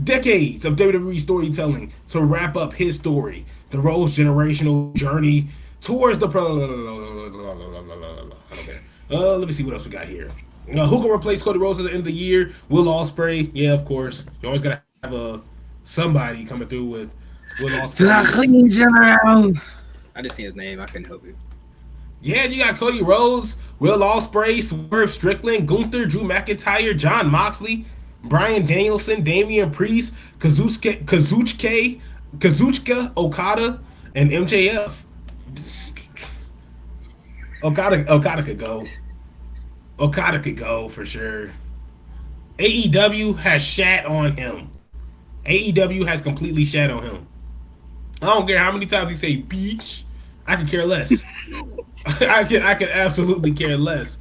decades of WWE storytelling to wrap up his story. The Rhodes generational journey towards the let me see what else we got here. Who can replace Cody Rhodes at the end of the year? Will Ospreay? Yeah, of course. You always gotta have somebody coming through with Will Ospreay. I just seen his name. I couldn't help it. Yeah, you got Cody Rhodes, Will Ospreay, Swerve Strickland, Gunther, Drew McIntyre, Jon Moxley, Bryan Danielson, Damian Priest, Kazuchika Okada, and MJF. Okada could go. Okada could go for sure. AEW has shat on him. AEW has completely shat on him. I don't care how many times he say beach. I can care less. I can absolutely care less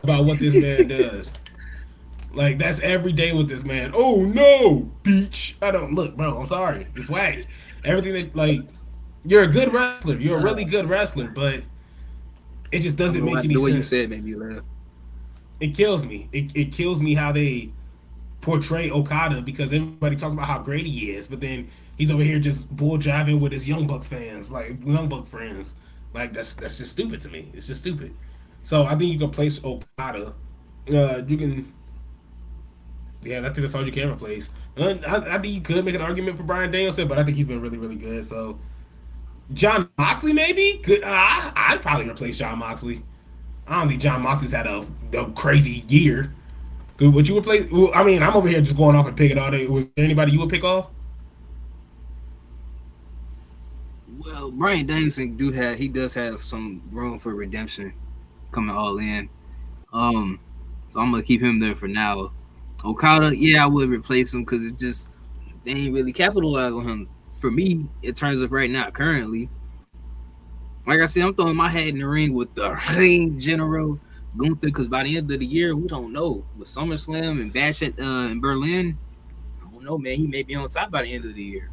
about what this man does. Like that's every day with this man. Oh no, beach. I don't look, bro. I'm sorry. It's whack. Everything that like, you're a good wrestler. You're a really good wrestler, but it just doesn't make any sense. The way you said made me laugh. It kills me. It kills me how they portray Okada because everybody talks about how great he is, but then he's over here just bull jiving with his Young Bucks fans, like Young Buck friends. Like that's just stupid to me. It's just stupid. So I think you can place Okada. You can. Yeah, I think that's all you can replace. I think you could make an argument for Bryan Danielson, but I think he's been really, really good. So Jon Moxley maybe could. I'd probably replace Jon Moxley. I don't think Jon Moxley's had a crazy year. Would you replace? Well, I mean, I'm over here just going off and picking all day. Was there anybody you would pick off? Well, Bryan Danielson does have some room for redemption coming all in. So I'm gonna keep him there for now. Okada, yeah, I would replace him because it's just they ain't really capitalized on him. For me, in terms of right now, currently, like I said, I'm throwing my hat in the ring with the ring general Gunther because by the end of the year, we don't know with SummerSlam and Bash in Berlin. I don't know, man. He may be on top by the end of the year.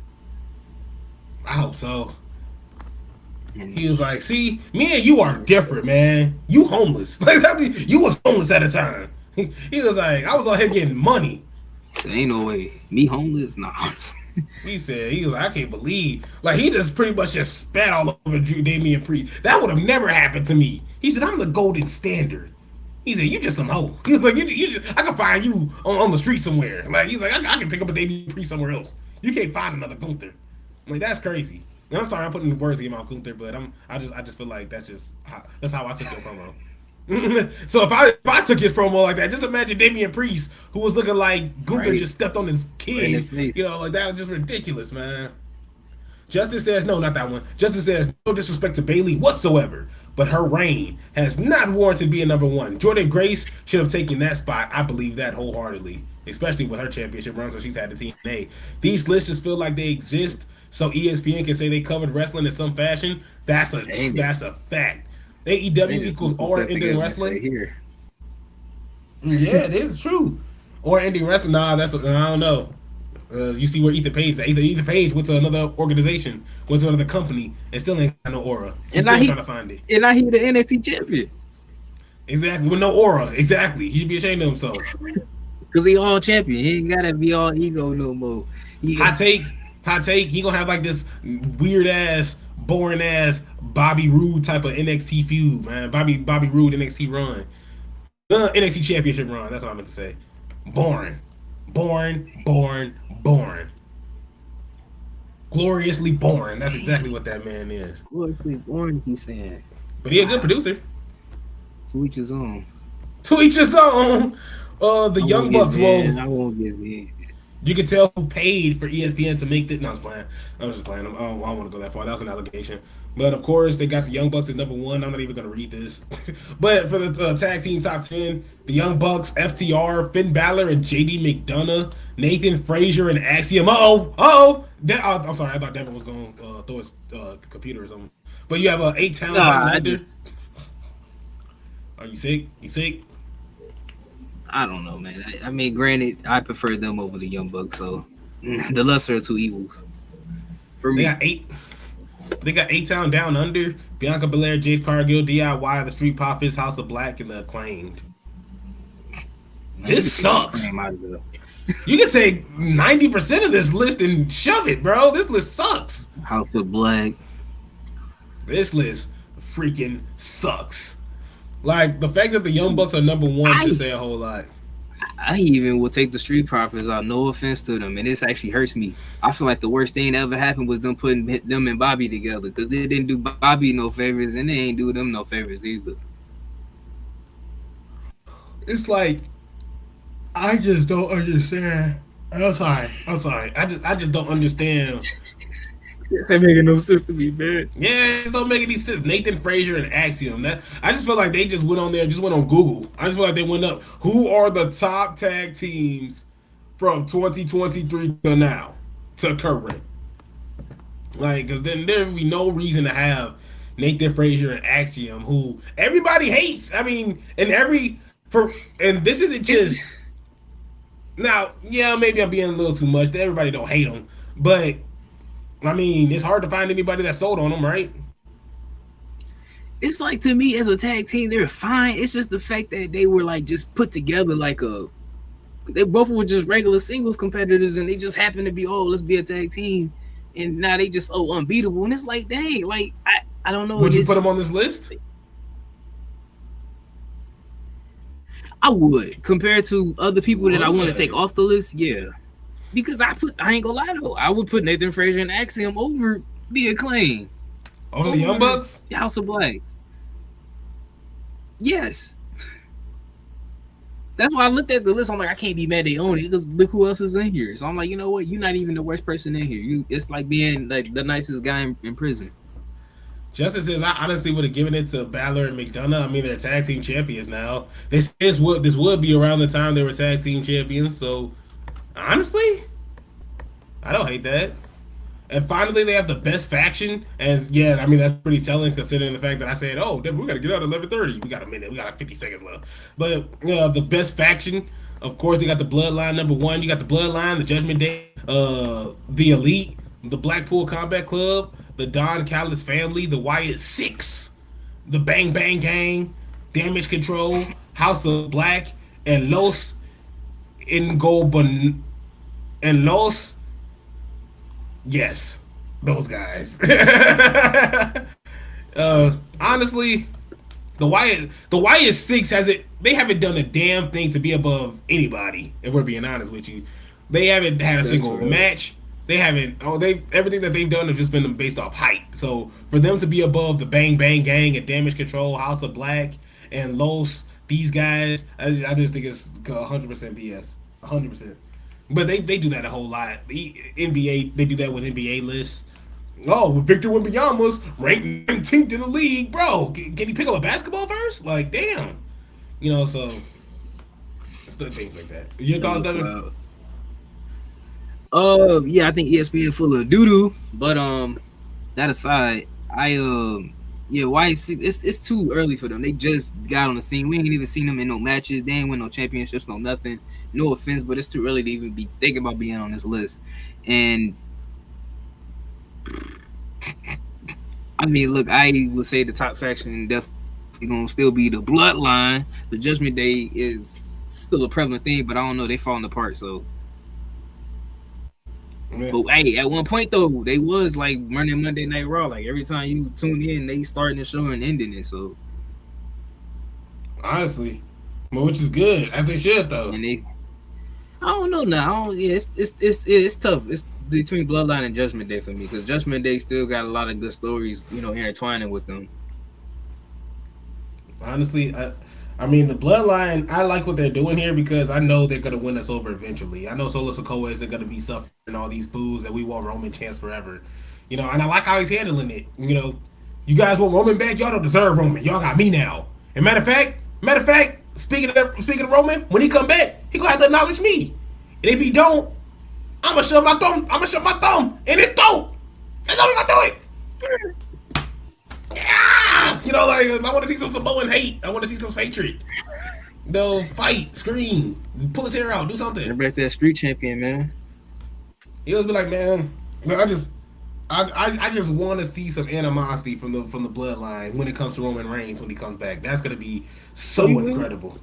I hope so. And he was like, "See, me and you are different, man. You homeless. Like you was homeless at the time." He was like, "I was out here getting money." So ain't no way. Me homeless? Nah. He was like, "I can't believe." Like he just pretty much just spat all over Damian Priest. That would have never happened to me. He said, "I'm the golden standard." He said, "You just some hoe." He was like, "You just I can find you on the street somewhere." Like he's like, I can pick up a Damian Priest somewhere else. You can't find another Gunther." I'm like, that's crazy. And I'm sorry, I'm putting the words in my Gunther, but I just feel like that's how I took your promo. So if I took his promo like that, just imagine Damian Priest, who was looking like Gunther just stepped on his kid. Like that was just ridiculous, man. Justice says no, not that one. Justice says no disrespect to Bayley whatsoever, but her reign has not warranted being number one. Jordan Grace should have taken that spot. I believe that wholeheartedly, especially with her championship runs that she's had to TNA. These lists just feel like they exist so ESPN can say they covered wrestling in some fashion. That's a fact. AEW equals or indie wrestling. Here. Yeah, it is true. Or indie wrestling. Nah, I don't know. You see where Ethan Page went to another organization, went to another company, and still ain't got no aura. He's still trying to find it. And now he the NXT champion. Exactly, with no aura. Exactly. He should be ashamed of himself. Because he all champion. He ain't gotta be all ego no more. Hot take. Hot take, he gonna have like this weird ass, boring ass Bobby Roode type of NXT feud, man. Bobby Roode NXT run, NXT Championship run. That's what I meant to say. Boring, boring. Gloriously boring. That's exactly what that man is. Gloriously boring, he's saying. But he a good producer. To each his own. To each his own. The Young Bucks. Well, I won't give in. You can tell who paid for ESPN to make this. No, I was playing. I was just playing. I don't want to go that far. That was an allegation. But of course, they got the Young Bucks at number 1. I'm not even going to read this. But for the tag team top 10, the Young Bucks, FTR, Finn Balor, and JD McDonough, Nathan Frazier, and Axiom. I'm sorry. I thought Devin was going to throw his computer or something. But you have 8 talent. Are you sick? You sick? I don't know, man. I mean, granted, I prefer them over the Young Bucks, so the lesser of two evils. For me, They got 8 Down Under, Bianca Belair, Jade Cargill, DIY, the Street Profits, House of Black, and the Acclaimed. This sucks. You can take 90% of this list and shove it, bro. This list sucks. House of Black. This list freaking sucks. Like, the fact that the Young Bucks are number 1 should say a whole lot. I even will take the Street Profits out. No offense to them, and this actually hurts me. I feel like the worst thing that ever happened was them putting them and Bobby together, because it didn't do Bobby no favors, and they ain't do them no favors either. It's like, I just don't understand. I'm sorry. I just don't understand. This ain't making no sense to me, man. Yeah, it don't make any sense. Nathan Frazier and Axiom. I just feel like they just went on there, just went on Google. I just feel like they went up. Who are the top tag teams from 2023 to now, to current? Like, because then there would be no reason to have Nathan Frazier and Axiom, who everybody hates. I mean, and this isn't just. Now, yeah, maybe I'm being a little too much. Everybody don't hate them, but. I mean, it's hard to find anybody that sold on them, right? It's like, to me, as a tag team, they're fine. It's just the fact that they were like just put together they both were just regular singles competitors, and they just happened to be, let's be a tag team, and now they just unbeatable. And it's like, dang, like I don't know. Would you put them on this list? I would, compared to other people that I want to take off the list. Yeah. Because I ain't gonna lie though, I would put Nathan Frazier and Axiom over the Acclaim. Over the Young Bucks? House of Black. Yes. That's why I looked at the list. I'm like, I can't be mad they own it, because look who else is in here. So I'm like, you know what? You're not even the worst person in here. It's like being like the nicest guy in prison. Justin says, I honestly would have given it to Balor and McDonough. I mean, they're tag team champions now. This would be around the time they were tag team champions, so honestly, I don't hate that. And finally, they have the best faction. And yeah, I mean, that's pretty telling considering the fact that I said, we got to get out at 11:30. We got a minute. We got like 50 seconds left. But the best faction, of course, they got the Bloodline number 1. You got the Bloodline, the Judgment Day, the Elite, the Blackpool Combat Club, the Don Callis family, the Wyatt Six, the Bang Bang Gang, Damage Control, House of Black, and Los yes, those guys. Honestly, the Wyatt Six they haven't done a damn thing to be above anybody, if we're being honest with you. They haven't had a single match. They haven't everything that they've done has just been based off hype. So for them to be above the Bang Bang Gang and Damage Control, House of Black, and Los, these guys, I just think it's 100% BS. 100%. But they do that a whole lot. NBA, they do that with NBA lists. Victor Wembanyama's ranked 19th in the league, bro. Can he pick up a basketball first? Like, damn. So it's the things like that. Your thoughts, Devin? Yeah, I think ESPN full of doo doo. But that aside, why it's too early for them. They just got on the scene. We ain't even seen them in no matches. They ain't win no championships, no nothing. No offense, but it's too early to even be thinking about being on this list. And I mean, look, I would say the top faction definitely gonna still be the Bloodline. The Judgment Day is still a prevalent thing, but I don't know, they falling apart. So Yeah. But hey, at one point though, they was like running Monday Night Raw. Like every time you tune in, they starting the show and ending it. So Honestly, but which is good, as they should though. and they, I don't know now. Yeah, it's tough. It's between Bloodline and Judgment Day for me because Judgment Day still got a lot of good stories, intertwining with them. Honestly, I mean the Bloodline. I like what they're doing here because I know they're gonna win us over eventually. I know Solo Sikoa isn't gonna be suffering all these boos that we want Roman chance forever. And I like how he's handling it. You guys want Roman back? Y'all don't deserve Roman. Y'all got me now. And matter of fact, speaking of Roman, when he come back, he gonna have to acknowledge me. And if he don't, I'm gonna shove my thumb in his throat. That's how we gonna do it. Yeah! Like I want to see some Samoan hate. I want to see some hatred. No, fight, scream, pull his hair out, do something. They're back that street champion, man. He was be like, man, I just want to see some animosity from the Bloodline when it comes to Roman Reigns when he comes back. That's gonna be so incredible.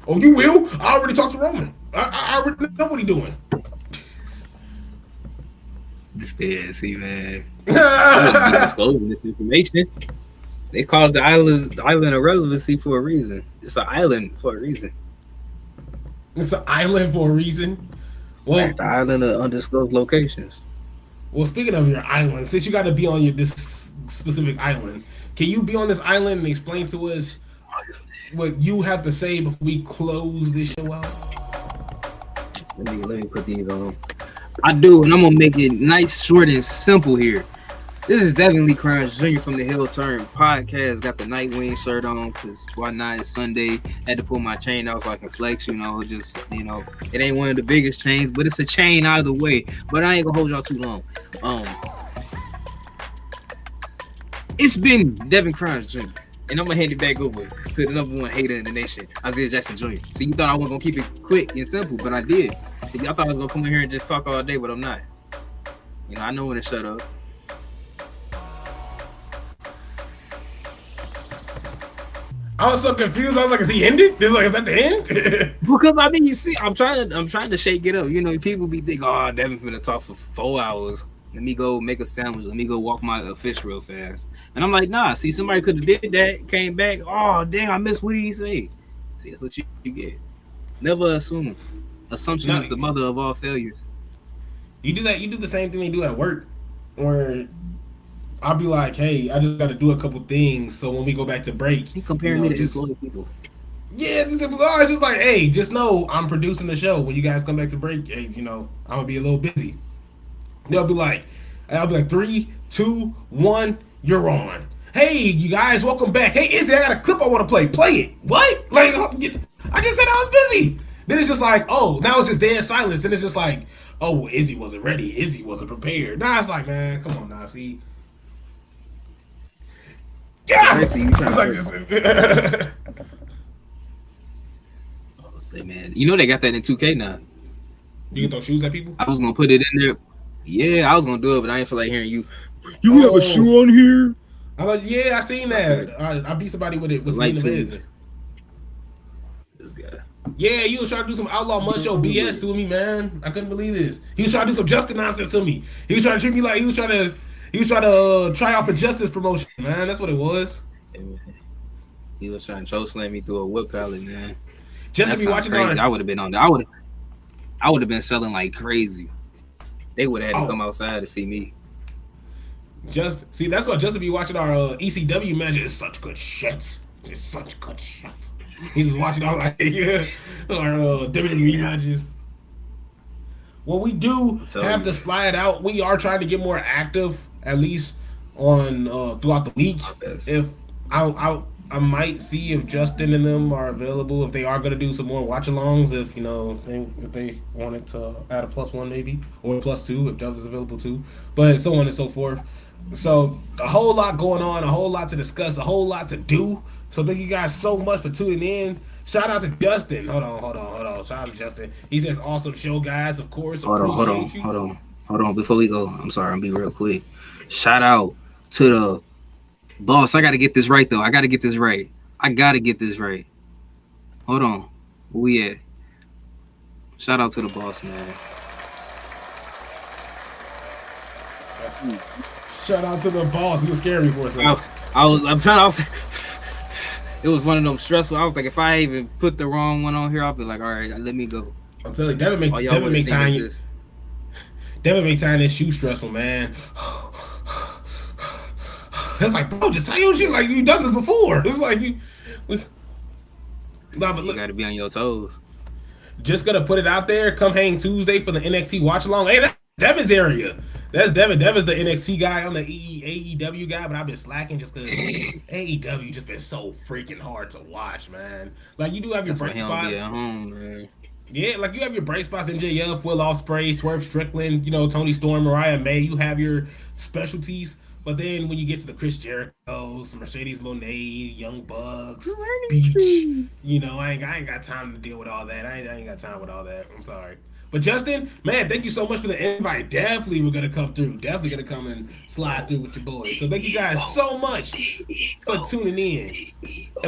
Oh, you will? I already talked to Roman. I already know what he's doing. Yeah, see, man. They're disclosing this information. They call it the island of relevancy for a reason. It's an island for a reason. It's an island for a reason. Well, the island of undisclosed locations. Well, speaking of your island, since you got to be on this specific island, can you be on this island and explain to us what you have to say before we close this show out? Let me put these on. I do, and I'm gonna make it nice, short, and simple here. This is Devin Lee Crimes Jr. from the Hill Turn Podcast. Got the Nightwing shirt on because why not? It's Sunday. Had to pull my chain out so I can flex. It ain't one of the biggest chains, but it's a chain either way. But I ain't gonna hold y'all too long. It's been Devin Crimes Jr. And I'm gonna hand it back over to the number one hater in the nation, Isaiah Jackson Jr. So you thought I wasn't gonna keep it quick and simple, but I did. So y'all thought I was gonna come in here and just talk all day, but I'm not. I know when to shut up. I was so confused. I was like, "Is he ended? Is that the end?" Because I mean, you see, I'm trying to shake it up. People be thinking, "Oh, Devin's gonna talk for 4 hours. Let me go make a sandwich. Let me go walk my fish real fast." And I'm like, "Nah. See, somebody could have did that. Came back. Oh, dang, I missed what he say." See, that's what you get. Never assume. Assumption is the mother of all failures. You do that. You do the same thing they do at work, where I'll be like, "Hey, I just got to do a couple things, so when we go back to break, you comparing me to employee people." Yeah, it's just like, hey, just know I'm producing the show. When you guys come back to break, hey, I'm gonna be a little busy. I'll be like, 3, 2, 1, you're on. Hey, you guys, welcome back. Hey, Izzy, I got a clip I want to play. Play it. What? Like, I just said I was busy. Then it's just like, oh, now it's just dead silence. Then it's just like, oh, well, Izzy wasn't ready. Izzy wasn't prepared. Now it's like, man, come on now, see. Yeah. Say, man, they got that in 2K now. You can throw shoes at people? I was gonna put it in there. Yeah, I was gonna do it, but I ain't feel like hearing you. You have a shoe on here? I'm like, yeah, I seen that. I beat somebody with it. What's like this guy? Yeah, he was trying to do some outlaw mud show BS to me, man. I couldn't believe this. He was trying to do some Justin nonsense to me. He was trying to treat me like he was trying to try out for Justice promotion, man. That's what it was. He was trying to choke slam me through a whip pallet, man. Just to be watching crazy. I would have been on there. I would have been selling like crazy. They would have had to come outside to see me. That's why just to be watching our ECW match is such good shit. Just such good shit. He's just watching all our WWE matches. Well, we do have to slide out. We are trying to get more active, at least on throughout the week. If I might see if Justin and them are available. If they are going to do some more watch-alongs, if they wanted to add a +1 maybe or a +2 if Jeff is available too, but so on and so forth. So a whole lot going on, a whole lot to discuss, a whole lot to do. So thank you guys so much for tuning in. Shout out to Justin. Hold on. Shout out to Justin. He says awesome show, guys. Of course. Hold on. Before we go, I'm sorry. I'm be real quick. Shout out to the boss. I gotta get this right though. I gotta get this right. Hold on. Where we at? Shout out to the boss, man. Shout out to the boss. He was scaring me for a second. It was one of them stressful. I was like, if I even put the wrong one on here, I'll be like, all right, let me go. I'm telling you, Devin make tying this shoe stressful, man. It's like, bro, just tie your shit like you done this before. It's like Nah, but look, you gotta be on your toes. Just gonna put it out there. Come hang Tuesday for the NXT watch along. Hey, that's Devin's area. That's Devin. Devin's the NXT guy. I'm the AEW guy, but I've been slacking just because AEW just been so freaking hard to watch, man. Like you do have your bright spots. Yeah, like you have your bright spots. MJF, Will Ospreay, Swerve Strickland, Tony Storm, Mariah May. You have your specialties. But then when you get to the Chris Jericho's, Mercedes Moné, Young Bucks, Beach, I ain't got time to deal with all that. I ain't got time with all that. I'm sorry. But Justin, man, thank you so much for the invite. Definitely we're gonna come through. Definitely gonna come and slide through with your boys. So thank you guys so much for tuning in. And